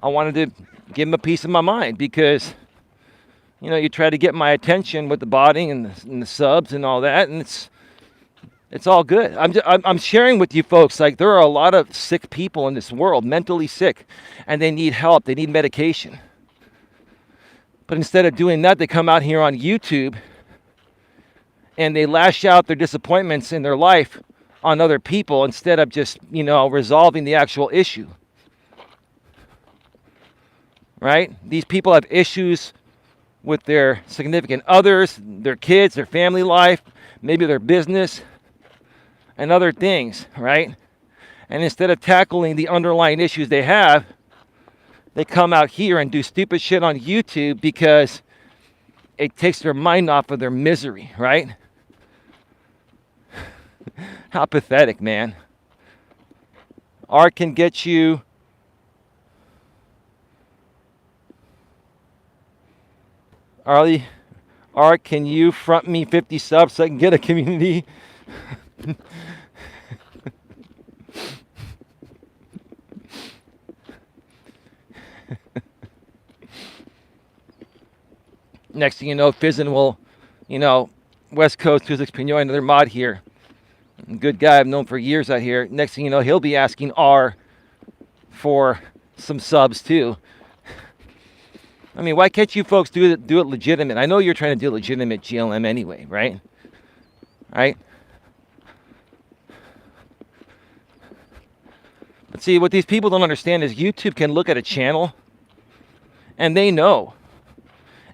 I wanted to give him a piece of my mind because, you know, you try to get my attention with the botting and the subs and all that, and it's all good. I'm sharing with you folks, like, there are a lot of sick people in this world, mentally sick, and they need help. They need medication. But instead of doing that, they come out here on YouTube and they lash out their disappointments in their life on other people instead of just, you know, resolving the actual issue. Right? These people have issues with their significant others, their kids, their family life, maybe their business, and other things, right? And instead of tackling the underlying issues they have, they come out here and do stupid shit on YouTube because it takes their mind off of their misery, right? How pathetic, man. Art can get you Art, can you front me 50 subs so I can get a community? Next thing you know, Fizzin will, West Coast Physics Pinoy, another mod here. Good guy I've known for years out here. Next thing you know, he'll be asking R for some subs too. I mean, why can't you folks do it legitimate? I know you're trying to do legitimate GLM anyway, right? Right? But see, what these people don't understand is YouTube can look at a channel and they know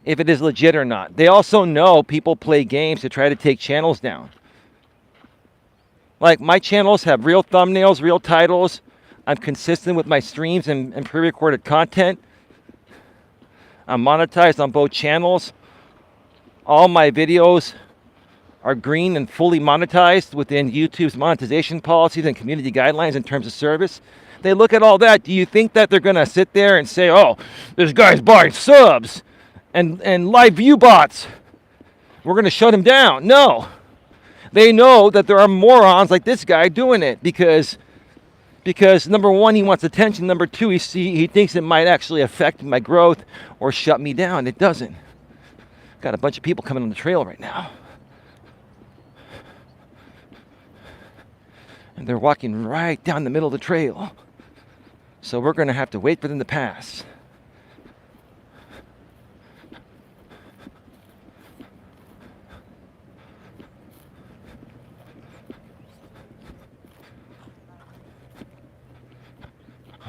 if it is legit or not. They also know people play games to try to take channels down. Like, my channels have real thumbnails, real titles. I'm consistent with my streams and pre-recorded content. I'm monetized on both channels. All my videos are green and fully monetized within YouTube's monetization policies and community guidelines in terms of service. They look at all that. Do you think that they're going to sit there and say, oh, this guy's buying subs and live view bots, we're going to shut him down? No. They know that there are morons like this guy doing it because number one, he wants attention. Number two, he thinks it might actually affect my growth or shut me down. It doesn't. Got a bunch of people coming on the trail right now. And they're walking right down the middle of the trail. So we're going to have to wait for them to pass.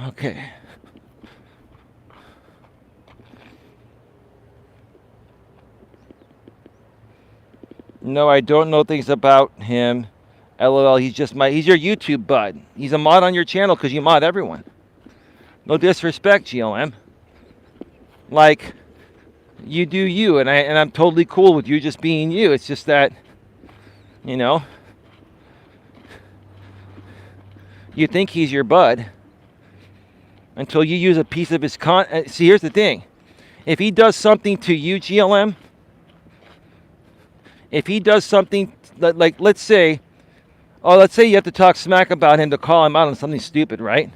Okay. No, I don't know things about him. LOL, he's your YouTube bud. He's a mod on your channel because you mod everyone. No disrespect, GLM. Like, you do you, and I'm totally cool with you just being you. It's just that, you think he's your bud until you use a piece of his content. See, here's the thing. If he does something to you, GLM, if he does something, like let's say you have to talk smack about him to call him out on something stupid, right?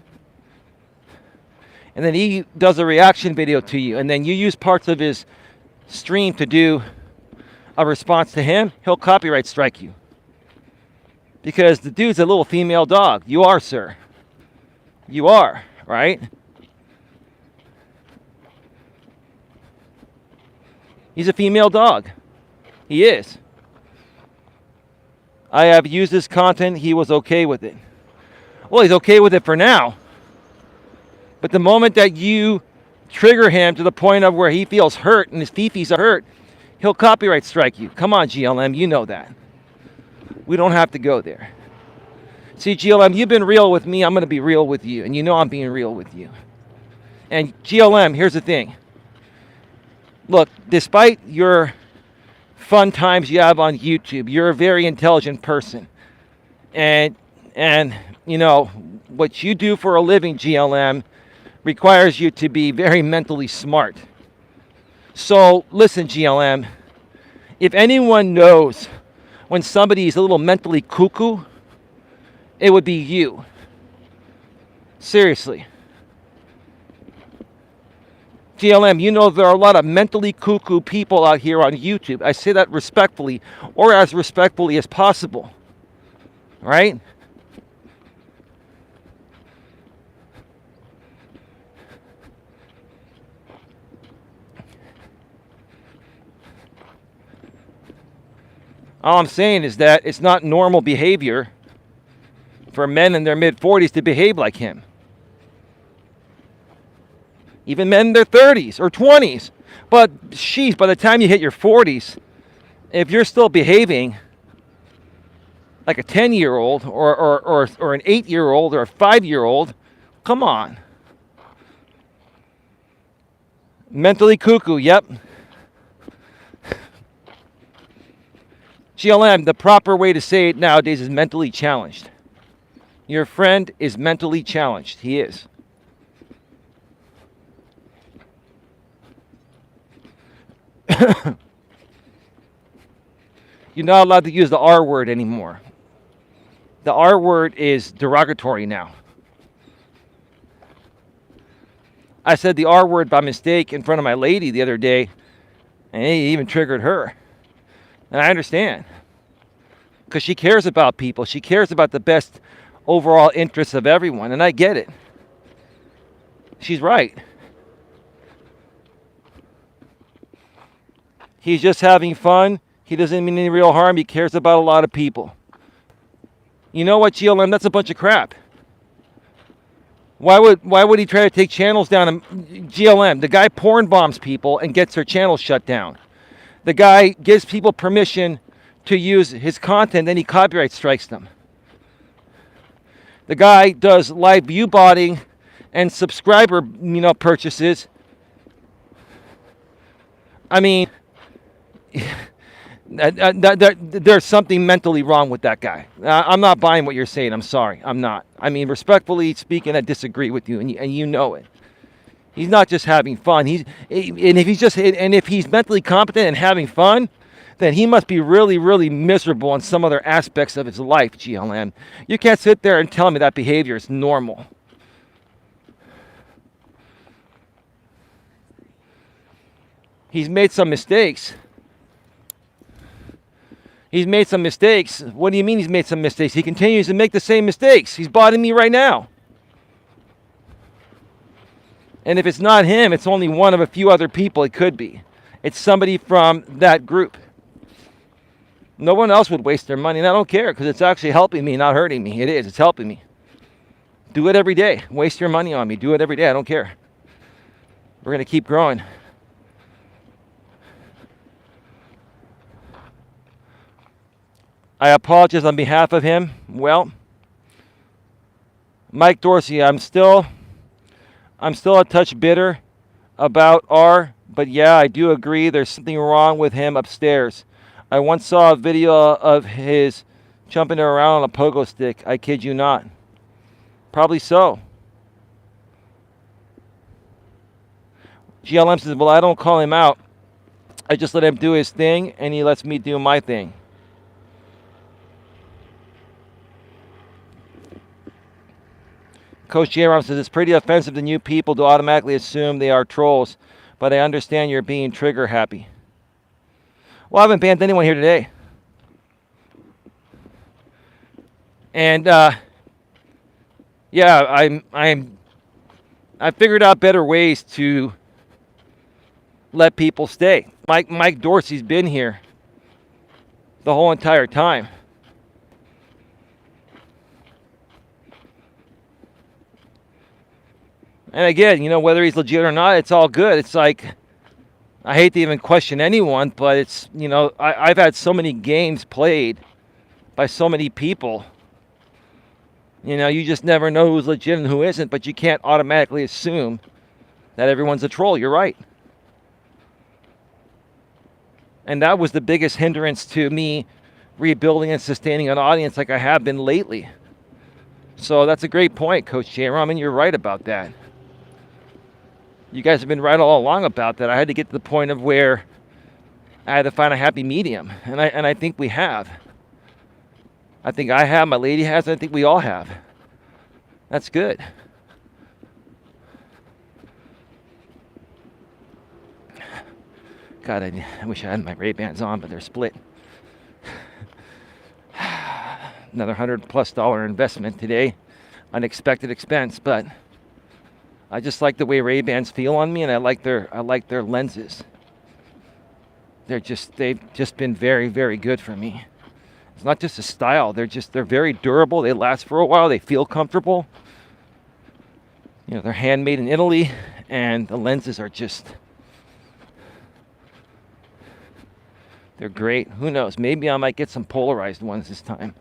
And then he does a reaction video to you, and then you use parts of his stream to do a response to him, he'll copyright strike you. Because the dude's a little female dog. You are, sir. You are, right? He's a female dog. He is. I have used his content. He was okay with it. Well, he's okay with it for now. But the moment that you trigger him to the point of where he feels hurt and his fifis are hurt, he'll copyright strike you. Come on, GLM, you know that. We don't have to go there. See, GLM, you've been real with me. I'm going to be real with you. And you know I'm being real with you. And GLM, here's the thing. Look, despite your fun times you have on YouTube, you're a very intelligent person. And what you do for a living, GLM, requires you to be very mentally smart. So listen, GLM, if anyone knows when somebody is a little mentally cuckoo, it would be you. Seriously. GLM, you know there are a lot of mentally cuckoo people out here on YouTube. I say that respectfully, or as respectfully as possible. Right? All I'm saying is that it's not normal behavior for men in their mid-40s to behave like him. Even men in their 30s or 20s. But, sheesh, by the time you hit your 40s, if you're still behaving like a 10-year-old or an 8-year-old or a 5-year-old, come on. Mentally cuckoo, yep. GLM, the proper way to say it nowadays is mentally challenged. Your friend is mentally challenged. He is. You're not allowed to use the R word anymore. The R word is derogatory now. I said the R word by mistake in front of my lady the other day, And it even triggered her. And I understand. Because she cares about people. She cares about the best overall interests of everyone. And I get it. She's right. He's just having fun. He doesn't mean any real harm. He cares about a lot of people. You know what, GLM? That's a bunch of crap. Why would he try to take channels down? GLM, the guy porn bombs people and gets their channels shut down. The guy gives people permission to use his content, then he copyright strikes them. The guy does live view botting and subscriber, purchases. I mean, there's something mentally wrong with that guy. I'm not buying what you're saying. I'm sorry. I'm not. I mean, respectfully speaking, I disagree with you, and you know it. He's not just having fun. If he's mentally competent and having fun, then he must be really, really miserable in some other aspects of his life, GLM. You can't sit there and tell me that behavior is normal. He's made some mistakes. He's made some mistakes. What do you mean he's made some mistakes? He continues to make the same mistakes. He's botting me right now. And if it's not him, it's only one of a few other people it could be. It's somebody from that group. No one else would waste their money, and I don't care because it's actually helping me, not hurting me. It is. It's helping me. Do it every day. Waste your money on me. Do it every day. I don't care. We're going to keep growing. I apologize on behalf of him. Well, Mike Dorsey, I'm still a touch bitter about but yeah, I do agree there's something wrong with him upstairs. I once saw a video of his jumping around on a pogo stick. I kid you not. Probably so. GLM says, well, I don't call him out. I just let him do his thing, and he lets me do my thing. Coach Eli says, it's pretty offensive to new people to automatically assume they are trolls, but I understand you're being trigger happy. Well, I haven't banned anyone here today. And, yeah, I figured out better ways to let people stay. Mike Dorsey's been here the whole entire time. And again, whether he's legit or not, it's all good. It's like, I hate to even question anyone, but it's, I've had so many games played by so many people. You just never know who's legit and who isn't, but you can't automatically assume that everyone's a troll. You're right. And that was the biggest hindrance to me rebuilding and sustaining an audience like I have been lately. So that's a great point, Coach J. and you're right about that. You guys have been right all along about that. I had to get to the point of where I had to find a happy medium, and I think we have. I think I have, my lady has, and I think we all have. That's good. God, I wish I had my Ray-Bans on, but they're split. Another $100+ investment today. Unexpected expense, but I just like the way Ray-Bans feel on me, and I like their lenses. They've just been very, very good for me. It's not just a style. They're very durable. They last for a while. They feel comfortable. They're handmade in Italy, and the lenses are they're great. Who knows? Maybe I might get some polarized ones this time.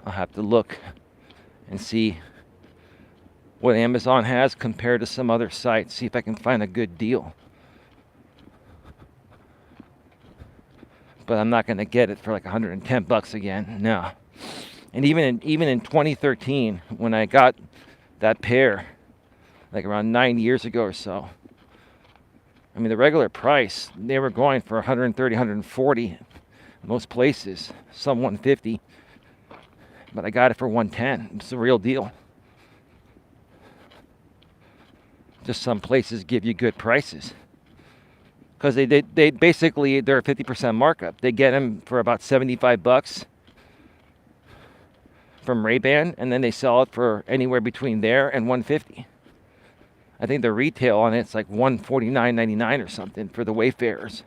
I'll have to look and see what Amazon has compared to some other sites. See if I can find a good deal. But I'm not going to get it for like $110 again. No. And even in 2013, when I got that pair, like around 9 years ago or so, I mean, the regular price, they were going for $130, $140 most places, some $150. but I got it for 110. It's the real deal. Just some places give you good prices because they basically they're a 50% markup. They get them for about $75 from Ray-Ban, and then they sell it for anywhere between there and 150. I think the retail on it's like $149.99 or something for the Wayfarers.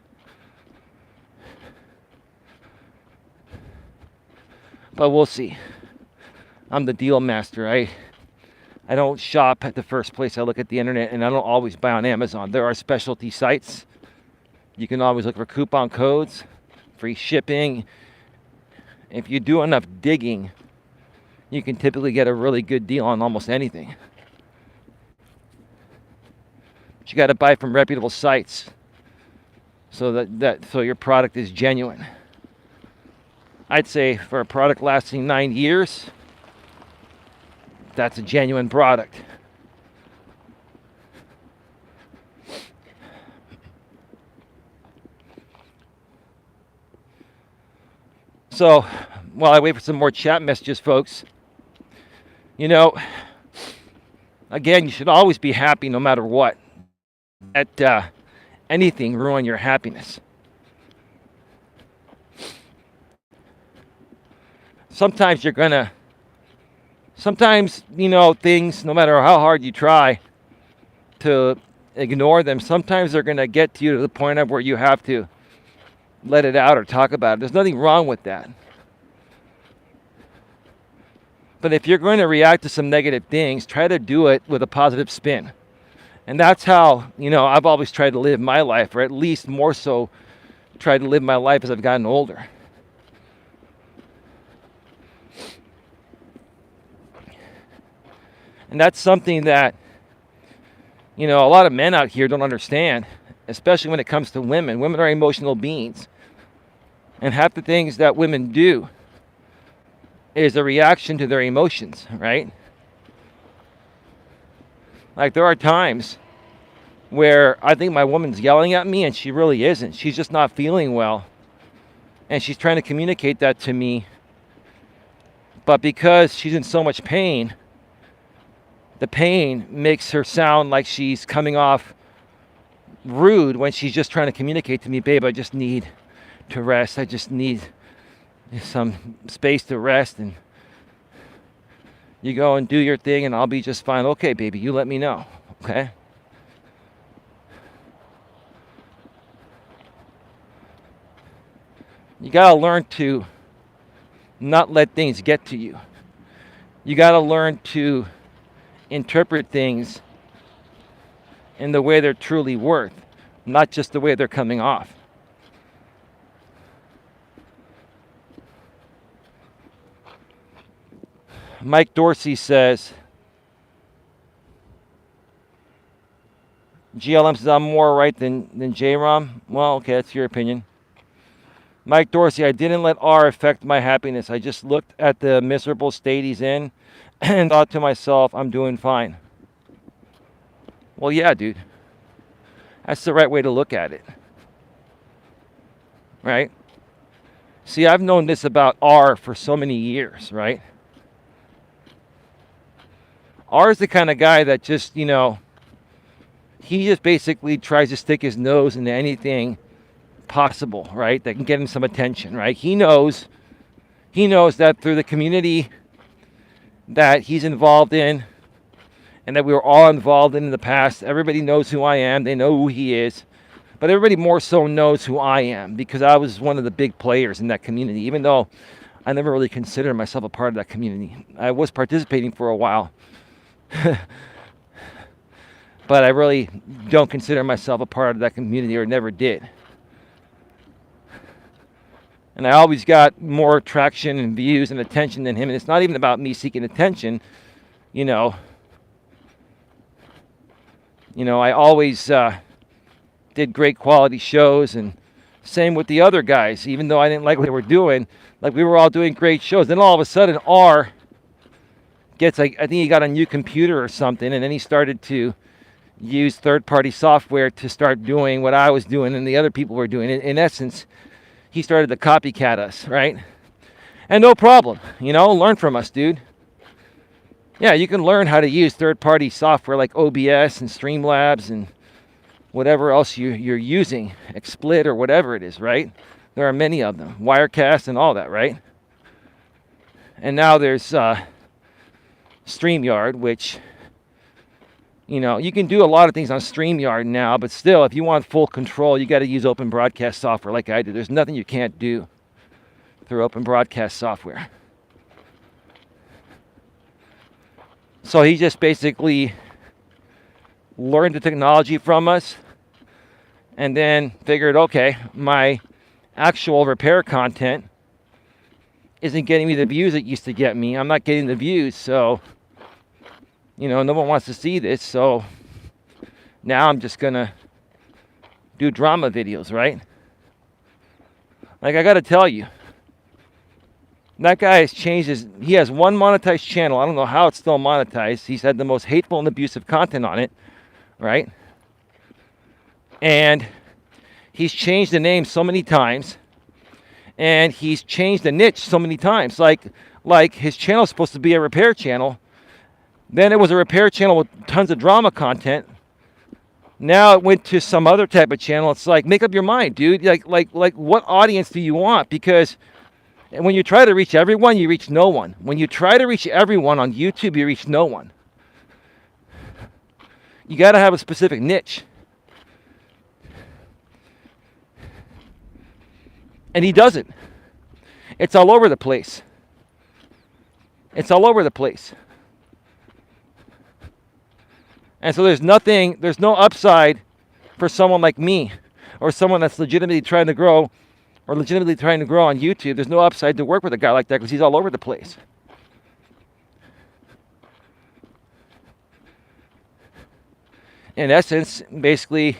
But we'll see. I'm the deal master. I don't shop at the first place I look at the internet, and I don't always buy on Amazon. There are specialty sites. You can always look for coupon codes, free shipping. If you do enough digging, you can typically get a really good deal on almost anything. But you got to buy from reputable sites so so your product is genuine. I'd say for a product lasting 9 years, that's a genuine product. So, while I wait for some more chat messages, folks, again, you should always be happy no matter what. Let anything ruin your happiness. Sometimes, things, no matter how hard you try to ignore them, sometimes they're going to get to you to the point of where you have to let it out or talk about it. There's nothing wrong with that. But if you're going to react to some negative things, try to do it with a positive spin. And that's how, I've always tried to live my life, or at least more so tried to live my life as I've gotten older. And that's something that, a lot of men out here don't understand, especially when it comes to women. Women are emotional beings. And half the things that women do is a reaction to their emotions, right? Like, there are times where I think my woman's yelling at me and she really isn't. She's just not feeling well. And she's trying to communicate that to me. But because she's in so much pain, the pain makes her sound like she's coming off rude when she's just trying to communicate to me, babe, I just need to rest. I just need some space to rest, and you go and do your thing and I'll be just fine. Okay, baby, you let me know, okay? You gotta learn to not let things get to you. You gotta learn to interpret things in the way they're truly worth, not just the way they're coming off. Mike Dorsey says, GLM says I'm more right than J-Rom. Well, okay, that's your opinion. Mike Dorsey, I didn't let R affect my happiness. I just looked at the miserable state he's in and thought to myself, I'm doing fine. Well, yeah, dude. That's the right way to look at it. Right? See, I've known this about R for so many years, right? R is the kind of guy that just, he just basically tries to stick his nose into anything possible, right? That can get him some attention, right? He knows that through the community that he's involved in and that we were all involved in the past, everybody knows who I am. They know who he is. But everybody more so knows who I am because I was one of the big players in that community, even though I never really considered myself a part of that community. I was participating for a while. But I really don't consider myself a part of that community, or never did. And I always got more traction and views and attention than him. And it's not even about me seeking attention. I always did great quality shows, and same with the other guys. Even though I didn't like what they were doing, like we were all doing great shows. Then all of a sudden, R gets I think he got a new computer or something, and then he started to use third-party software to start doing what I was doing and the other people were doing. In essence, he started to copycat us, right? And no problem, learn from us, dude. Yeah, you can learn how to use third-party software like OBS and Streamlabs and whatever else you're using, XSplit or whatever it is, right? There are many of them, Wirecast and all that, right? And now there's StreamYard, which, you can do a lot of things on StreamYard now, but still, if you want full control, you got to use open broadcast software like I do. There's nothing you can't do through open broadcast software. So he just basically learned the technology from us and then figured, okay, my actual repair content isn't getting me the views it used to get me. I'm not getting the views, so, no one wants to see this, so now I'm just going to do drama videos, right? Like, I got to tell you, that guy has changed he has one monetized channel. I don't know how it's still monetized. He's had the most hateful and abusive content on it, right? And he's changed the name so many times. And he's changed the niche so many times. Like his channel is supposed to be a repair channel. Then it was a repair channel with tons of drama content. Now it went to some other type of channel. It's like, make up your mind, dude. Like what audience do you want? Because when you try to reach everyone, you reach no one. When you try to reach everyone on YouTube, you reach no one. You got to have a specific niche. And he doesn't. It's all over the place. It's all over the place. And so there's no upside for someone like me or someone that's legitimately trying to grow on YouTube. There's no upside to work with a guy like that because he's all over the place. In essence, basically,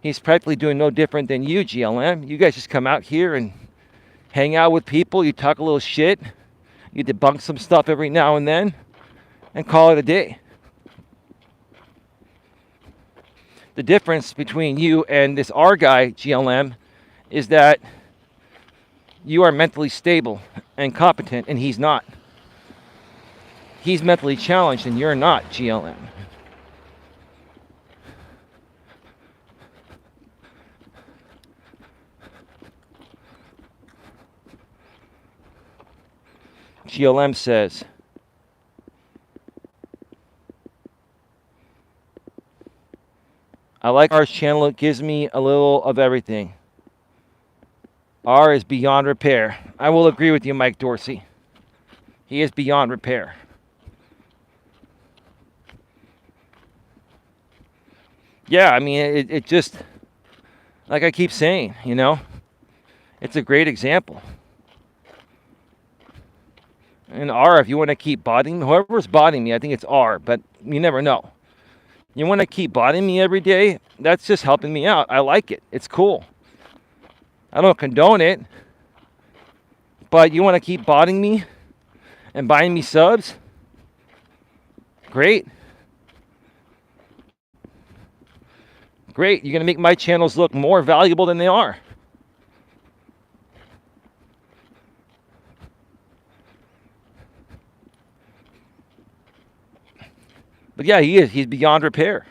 he's practically doing no different than you, GLM. You guys just come out here and hang out with people. You talk a little shit. You debunk some stuff every now and then and call it a day. The difference between you and this R guy, GLM, is that you are mentally stable and competent, and he's not. He's mentally challenged, and you're not, GLM. GLM says, I like R's channel. It gives me a little of everything. R is beyond repair. I will agree with you, Mike Dorsey. He is beyond repair. Yeah, I mean, it just, like I keep saying, it's a great example. And R, if you want to keep bodying me, whoever's bodying me, I think it's R, but you never know. You want to keep bodying me every day? That's just helping me out. I like it. It's cool. I don't condone it. But you want to keep bodying me and buying me subs? Great. Great. You're going to make my channels look more valuable than they are. But yeah, he is. He's beyond repair.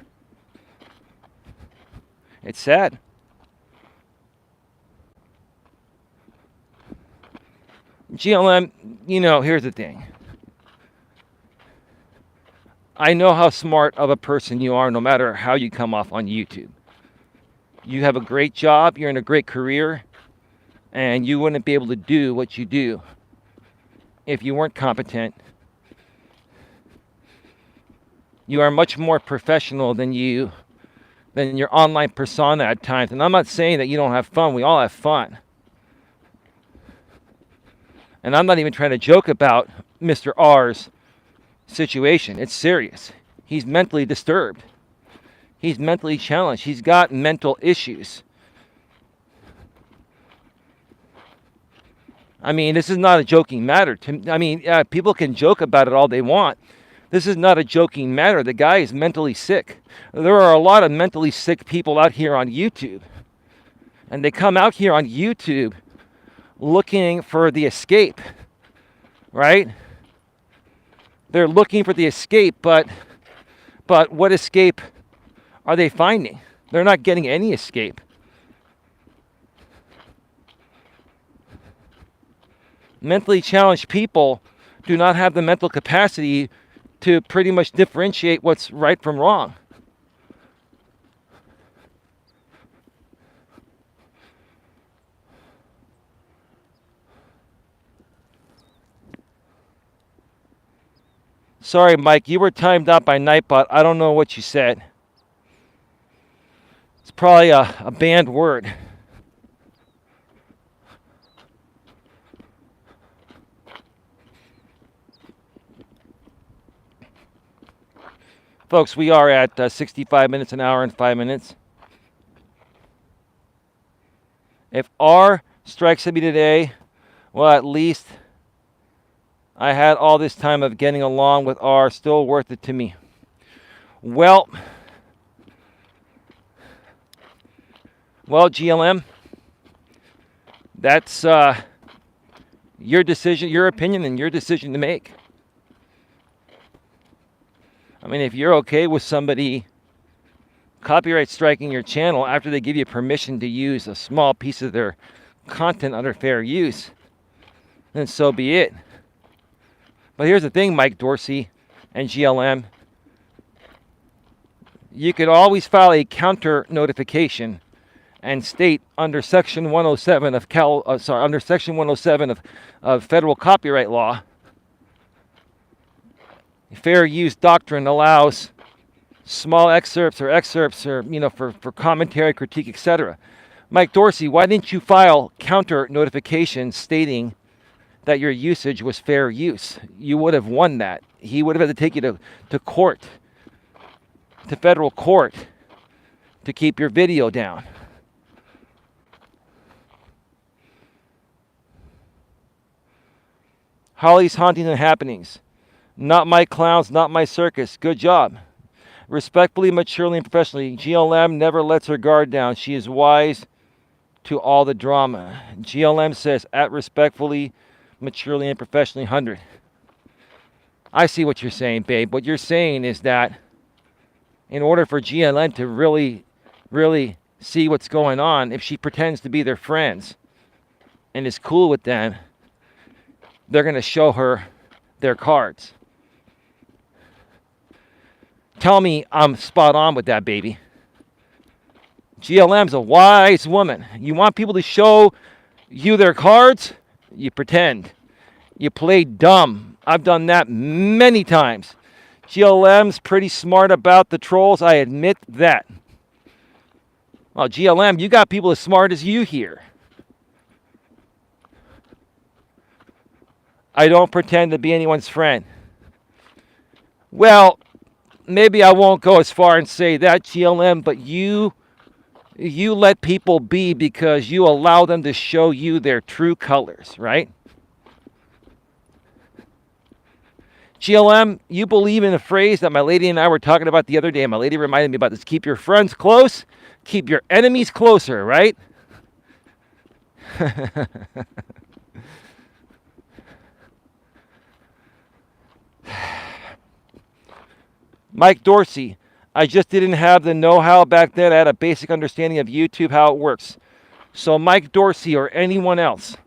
It's sad. GLM, here's the thing. I know how smart of a person you are no matter how you come off on YouTube. You have a great job, you're in a great career, and you wouldn't be able to do what you do if you weren't competent. You are much more professional than your online persona at times. And I'm not saying that you don't have fun. We all have fun. And I'm not even trying to joke about Mr. R's situation. It's serious. He's mentally disturbed. He's mentally challenged. He's got mental issues. I mean, this is not a joking matter. People can joke about it all they want. This is not a joking matter. The guy is mentally sick. There are a lot of mentally sick people out here on YouTube. And they come out here on YouTube looking for the escape, right? They're looking for the escape, but what escape are they finding? They're not getting any escape. Mentally challenged people do not have the mental capacity to pretty much differentiate what's right from wrong. Sorry, Mike, you were timed out by Nightbot. I don't know what you said. It's probably a banned word. Folks, we are at 65 minutes, an hour and 5 minutes. If R strikes at me today, well, at least I had all this time of getting along with R, still worth it to me. Well, GLM, that's your decision, your opinion, and your decision to make. I mean, if you're okay with somebody copyright striking your channel after they give you permission to use a small piece of their content under fair use, then so be it. But here's the thing, Mike Dorsey and GLM. You could always file a counter notification and state under Section 107 of federal copyright law, fair use doctrine allows small excerpts or for commentary, critique, etc. Mike Dorsey, why didn't you file counter notifications stating that your usage was fair use? You would have won that. He would have had to take you to court, to federal court, to keep your video down. Holly's Hauntings and Happenings. Not my clowns, not my circus. Good job. Respectfully, maturely, and professionally, GLM never lets her guard down. She is wise to all the drama. GLM says, at respectfully, maturely, and professionally, 100. I see what you're saying, babe. What you're saying is that in order for GLM to really, really see what's going on, if she pretends to be their friends and is cool with them, they're going to show her their cards. Tell me I'm spot on with that, baby. GLM's a wise woman. You want people to show you their cards? You pretend. You play dumb. I've done that many times. GLM's pretty smart about the trolls. I admit that. Well, GLM, you got people as smart as you here. I don't pretend to be anyone's friend. Well, maybe I won't go as far and say that, GLM, but you let people be because you allow them to show you their true colors, right? GLM, you believe in a phrase that my lady and I were talking about the other day. My lady reminded me about this. Keep your friends close, keep your enemies closer, right? Mike Dorsey, I just didn't have the know-how back then. I had a basic understanding of YouTube, how it works. So Mike Dorsey or anyone else,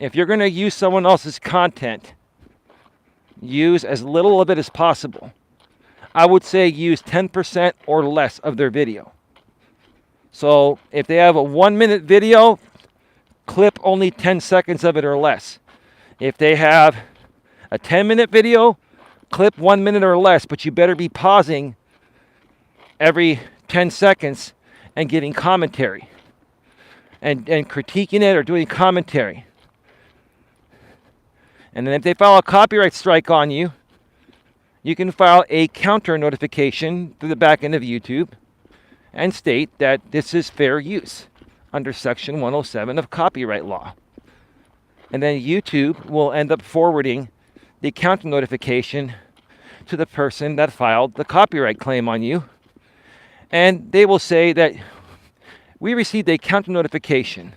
if you're going to use someone else's content, use as little of it as possible. I would say use 10% or less of their video. So if they have a 1-minute video, clip only 10 seconds of it or less. If they have a 10-minute video, clip 1 minute or less, but you better be pausing every 10 seconds and giving commentary and critiquing it or doing commentary. And then if they file a copyright strike on you, you can file a counter notification through the back end of YouTube and state that this is fair use under Section 107 of copyright law. And then YouTube will end up forwarding the counter notification to the person that filed the copyright claim on you. And they will say that we received a counter notification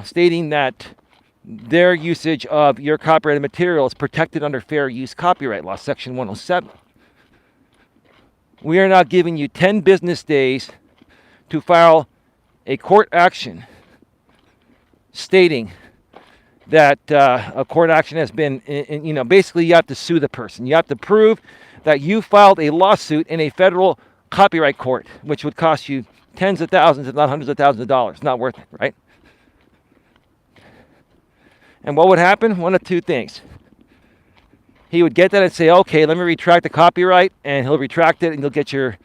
stating that their usage of your copyrighted material is protected under fair use copyright law, section 107. We are now giving you 10 business days to file a court action stating that a court action has been, basically you have to sue the person. You have to prove that you filed a lawsuit in a federal copyright court, which would cost you tens of thousands, if not hundreds of thousands of dollars. Not worth it, right? And what would happen? One of two things. He would get that and say, okay, let me retract the copyright, and he'll retract it, and you'll get your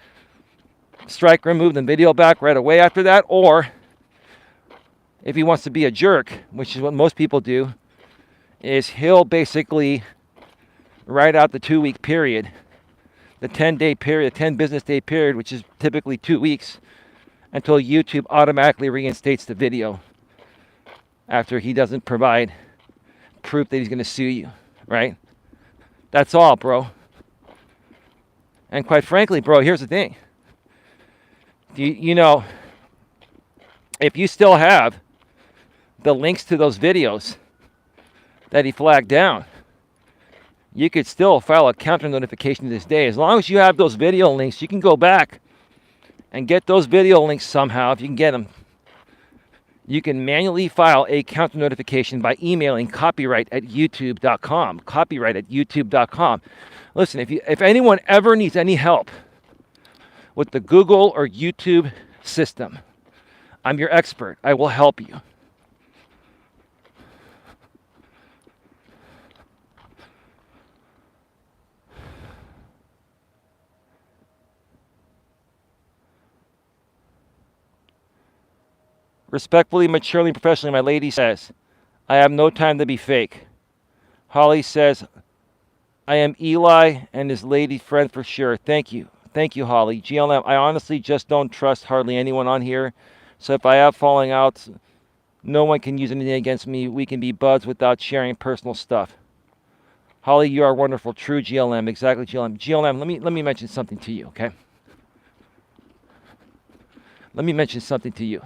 strike removed and video back right away after that. Or if he wants to be a jerk, which is what most people do, is he'll basically write out the 2-week period, the 10-day period, 10 business day period, which is typically 2 weeks, until YouTube automatically reinstates the video after he doesn't provide proof that he's going to sue you, right? That's all, bro. And quite frankly, bro, here's the thing. If you still have the links to those videos that he flagged down, you could still file a counter notification to this day. As long as you have those video links, you can go back and get those video links somehow, if you can get them. You can manually file a counter notification by emailing copyright@youtube.com. Copyright@youtube.com. Listen, if anyone ever needs any help with the Google or YouTube system, I'm your expert. I will help you. Respectfully, maturely, professionally, my lady says, I have no time to be fake. Holly says, I am Eli and his lady friend for sure. Thank you. Thank you, Holly. GLM, I honestly just don't trust hardly anyone on here. So if I have falling outs, no one can use anything against me. We can be buds without sharing personal stuff. Holly, you are wonderful. True GLM. Exactly, GLM. GLM, let me mention something to you, okay? Let me mention something to you.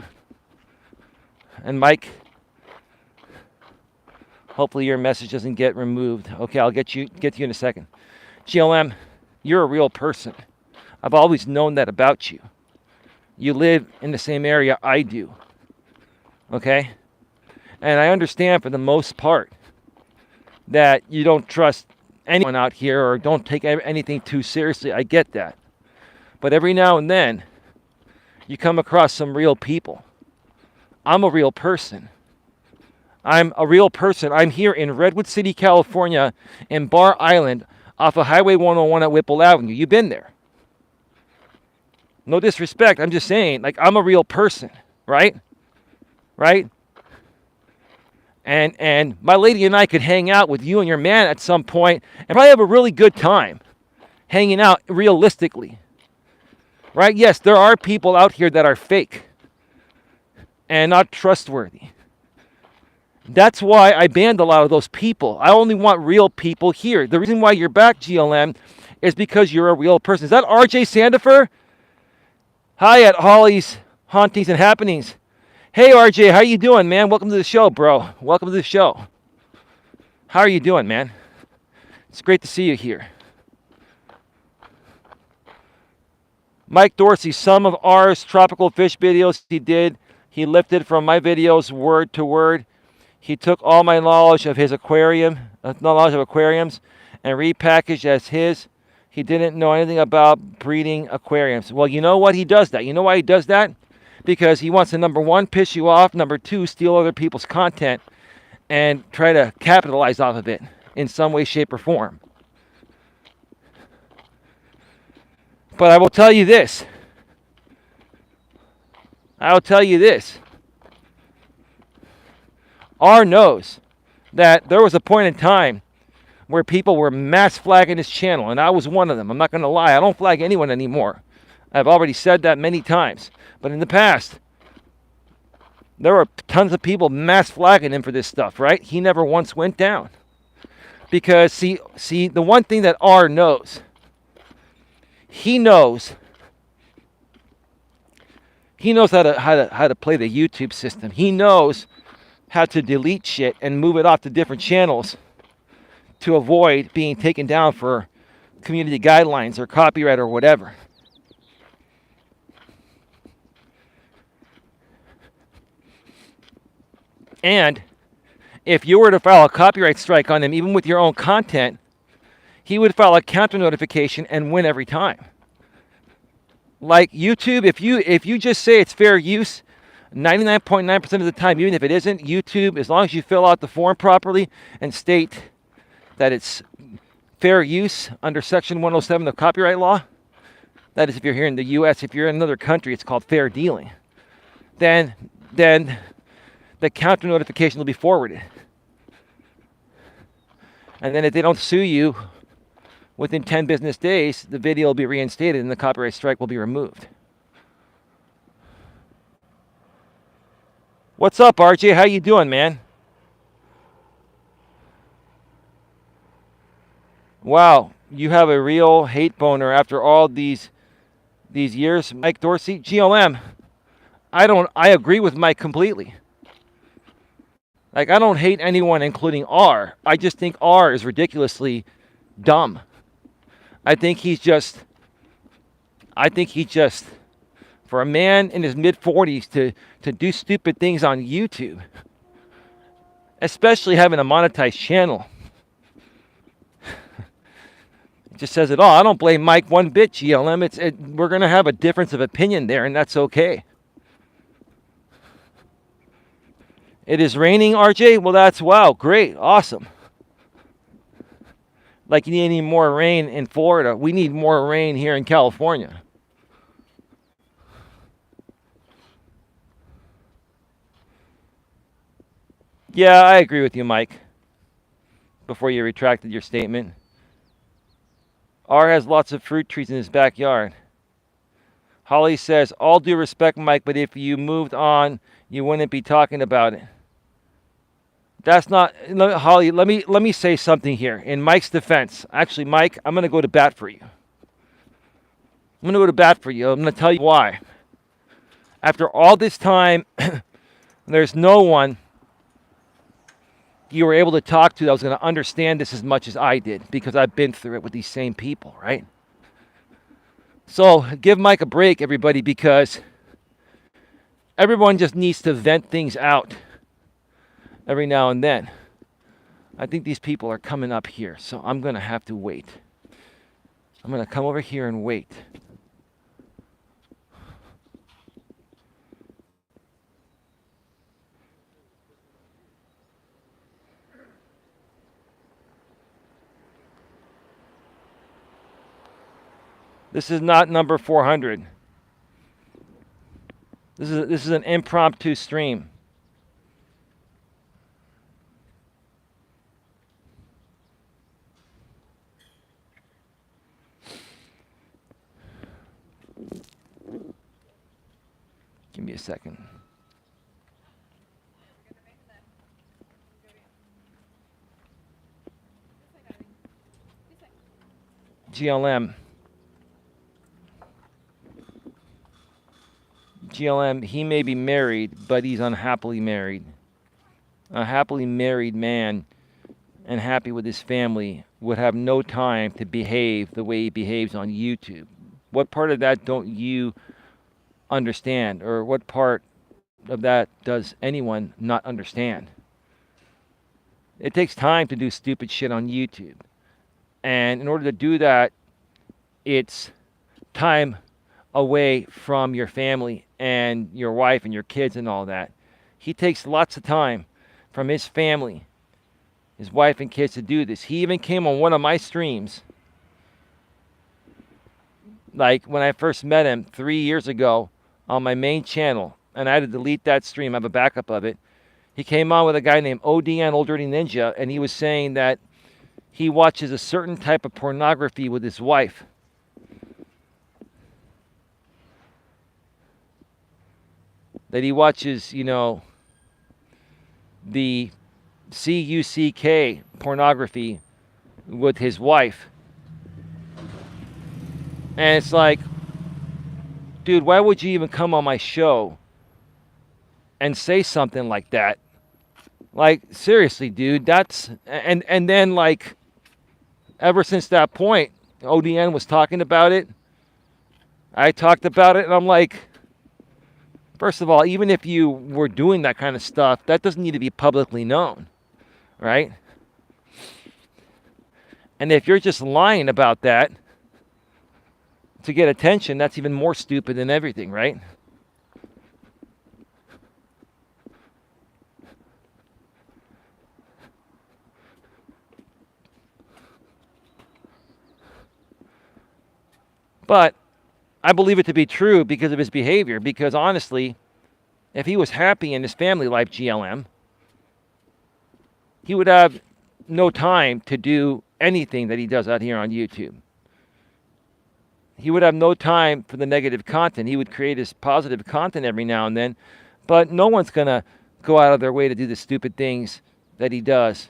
And Mike, hopefully your message doesn't get removed. Okay, I'll get to you in a second. GLM, you're a real person. I've always known that about you. You live in the same area I do. Okay? And I understand for the most part that you don't trust anyone out here or don't take anything too seriously. I get that. But every now and then, you come across some real people. I'm a real person. I'm a real person. I'm here in Redwood City, California, in Bar Island, off of Highway 101 at Whipple Avenue. You've been there. No disrespect. I'm just saying, I'm a real person, right? Right? And my lady and I could hang out with you and your man at some point and probably have a really good time hanging out realistically. Right? Yes, there are people out here that are fake and not trustworthy. That's why I banned a lot of those people. I only want real people here. The reason why you're back, GLM, is because you're a real person. Is that RJ Sandifer? Hi at Holly's Hauntings and Happenings. Hey RJ, how you doing, man? Welcome to the show, bro. Welcome to the show. How are you doing, man? It's great to see you here. Mike Dorsey, some of ours tropical fish videos he lifted from my videos word to word. He took all my knowledge of aquariums, and repackaged as his. He didn't know anything about breeding aquariums. Well, you know what? He does that. You know why he does that? Because he wants to, number one, piss you off. Number two, steal other people's content and try to capitalize off of it in some way, shape, or form. But I will tell you this. R knows that there was a point in time where people were mass flagging his channel, and I was one of them. I'm not going to lie. I don't flag anyone anymore. I've already said that many times. But in the past, there were tons of people mass flagging him for this stuff, right? He never once went down. Because, see, the one thing that R knows, he knows He knows how to play the YouTube system. He knows how to delete shit and move it off to different channels to avoid being taken down for community guidelines or copyright or whatever. And if you were to file a copyright strike on him, even with your own content, he would file a counter notification and win every time. Like YouTube, if you just say it's fair use, 99.9% of the time, even if it isn't, YouTube, as long as you fill out the form properly and state that it's fair use under Section 107 of copyright law, that is if you're here in the U.S., if you're in another country, it's called fair dealing, then the counter notification will be forwarded. And then if they don't sue you within 10 business days, the video will be reinstated and the copyright strike will be removed. What's up, RJ? How you doing, man? Wow, you have a real hate boner after all these years, Mike Dorsey. GLM, I agree with Mike completely. Like, I don't hate anyone, including R. I just think R is ridiculously dumb. I think he's just, for a man in his mid-40s to do stupid things on YouTube, especially having a monetized channel, it just says it all. I don't blame Mike one bit, GLM. We're going to have a difference of opinion there, and that's okay. It is raining, RJ? Well, that's, wow, great, awesome. Like, you need any more rain in Florida. We need more rain here in California. Yeah, I agree with you, Mike. Before you retracted your statement. R has lots of fruit trees in his backyard. Holly says, all due respect, Mike, but if you moved on, you wouldn't be talking about it. That's not, Holly, let me say something here. In Mike's defense, actually, Mike, I'm going to go to bat for you. I'm going to go to bat for you. I'm going to tell you why. After all this time, there's no one you were able to talk to that was going to understand this as much as I did, because I've been through it with these same people, right? So give Mike a break, everybody, because everyone just needs to vent things out every now and then. I think these people are coming up here, so I'm going to have to wait. I'm going to come over here and wait. This is not number 400. This is an impromptu stream. Give me a second. GLM, he may be married, but he's unhappily married. A happily married man and happy with his family would have no time to behave the way he behaves on YouTube. What part of that don't you understand? Or what part of that does anyone not understand? It takes time to do stupid shit on YouTube. And in order to do that, it's time away from your family and your wife and your kids and all that. He takes lots of time from his family, his wife and kids to do this. He even came on one of my streams, like when I first met him 3 years ago on my main channel, and I had to delete that stream. I have a backup of it. He came on with a guy named ODN, Old Dirty Ninja, and he was saying that he watches a certain type of pornography with his wife. That he watches, you know, the CUCK pornography with his wife. And it's like, dude, why would you even come on my show and say something like that? Like, seriously, dude, and then, like, ever since that point, ODN was talking about it. I talked about it, and I'm like, first of all, even if you were doing that kind of stuff, that doesn't need to be publicly known, right? And if you're just lying about that to get attention, that's even more stupid than everything, right? But I believe it to be true because of his behavior. Because honestly, if he was happy in his family life, GLM, he would have no time to do anything that he does out here on YouTube. He would have no time for the negative content. He would create his positive content every now and then, but no one's going to go out of their way to do the stupid things that he does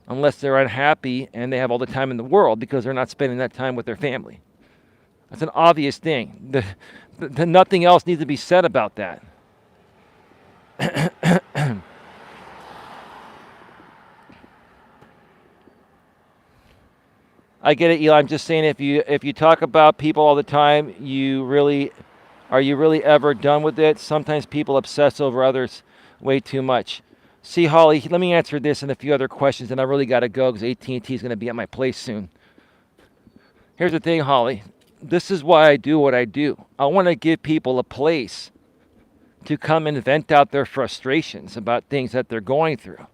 unless they're unhappy and they have all the time in the world because they're not spending that time with their family. That's an obvious thing. Nothing else needs to be said about that. I get it, Eli. I'm just saying if you talk about people all the time, are you really ever done with it? Sometimes people obsess over others way too much. See, Holly, let me answer this and a few other questions, and I really got to go because AT&T is going to be at my place soon. Here's the thing, Holly. This is why I do what I do. I want to give people a place to come and vent out their frustrations about things that they're going through,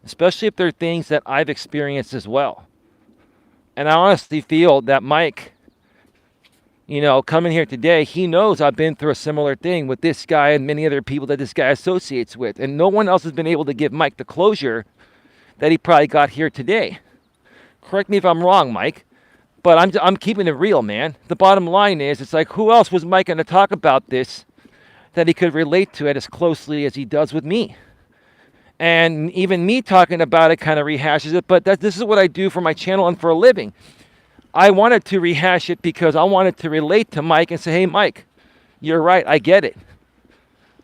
especially if they're things that I've experienced as well. And I honestly feel that Mike, coming here today, he knows I've been through a similar thing with this guy and many other people that this guy associates with. And no one else has been able to give Mike the closure that he probably got here today. Correct me if I'm wrong, Mike, but I'm keeping it real, man. The bottom line is, it's like, who else was Mike going to talk about this that he could relate to it as closely as he does with me? And even me talking about it kind of rehashes it, but this is what I do for my channel and for a living. I wanted to rehash it because I wanted to relate to Mike and say, hey, Mike, you're right, I get it.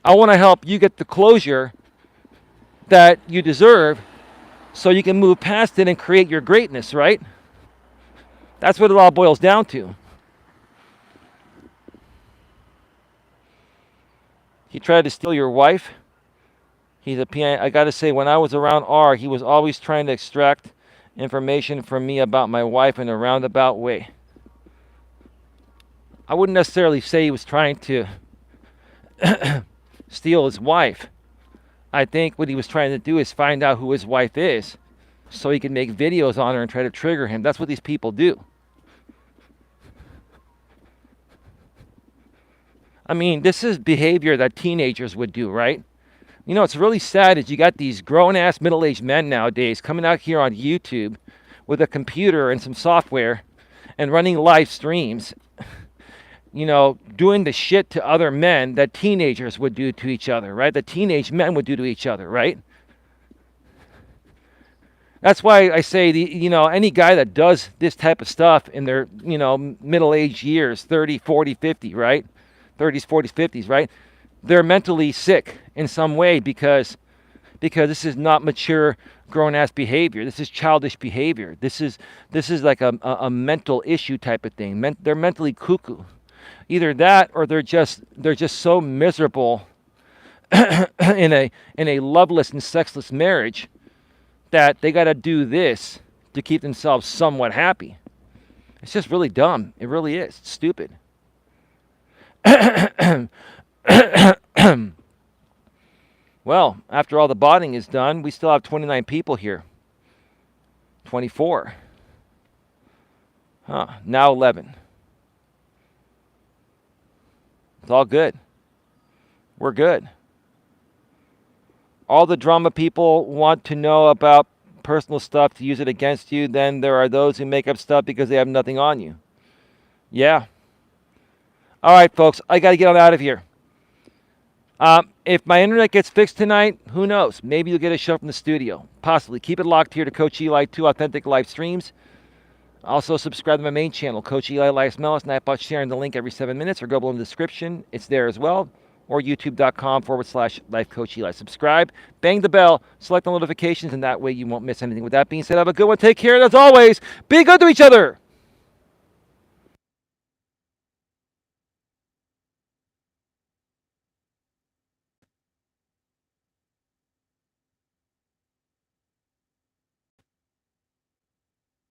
I want to help you get the closure that you deserve so you can move past it and create your greatness, right? That's what it all boils down to. He tried to steal your wife. He's a piano. I got to say, when I was around R, he was always trying to extract information from me about my wife in a roundabout way. I wouldn't necessarily say he was trying to steal his wife. I think what he was trying to do is find out who his wife is so he can make videos on her and try to trigger him. That's what these people do. I mean, this is behavior that teenagers would do, right? It's really sad is you got these grown-ass middle-aged men nowadays coming out here on YouTube with a computer and some software and running live streams, doing the shit to other men that teenagers would do to each other, right? That teenage men would do to each other, right? That's why I say, any guy that does this type of stuff in their, middle-aged years, 30, 40, 50, right? 30s, 40s, 50s, right? They're mentally sick in some way because this is not mature grown-ass behavior. This is childish behavior. This is like a mental issue type of thing. They're mentally cuckoo. Either that or they're just so miserable in a loveless and sexless marriage that they got to do this to keep themselves somewhat happy. It's just really dumb. It really is. It's stupid. Well, after all the botting is done, we still have 29 people here. 24. Now 11. It's all good. We're good. All the drama people want to know about personal stuff to use it against you. Then there are those who make up stuff because they have nothing on you. Yeah. All right, folks, I got to get on out of here. If my internet gets fixed tonight, who knows? Maybe you'll get a show from the studio. Possibly. Keep it locked here to Coach Eli, 2 authentic live streams. Also, subscribe to my main channel, Coach Eli, Elias, Melas, and I about sharing the link every 7 minutes, or go below in the description. It's there as well. Or youtube.com/Life Coach Eli. Subscribe, bang the bell, select the notifications, and that way you won't miss anything. With that being said, have a good one. Take care, and as always, be good to each other.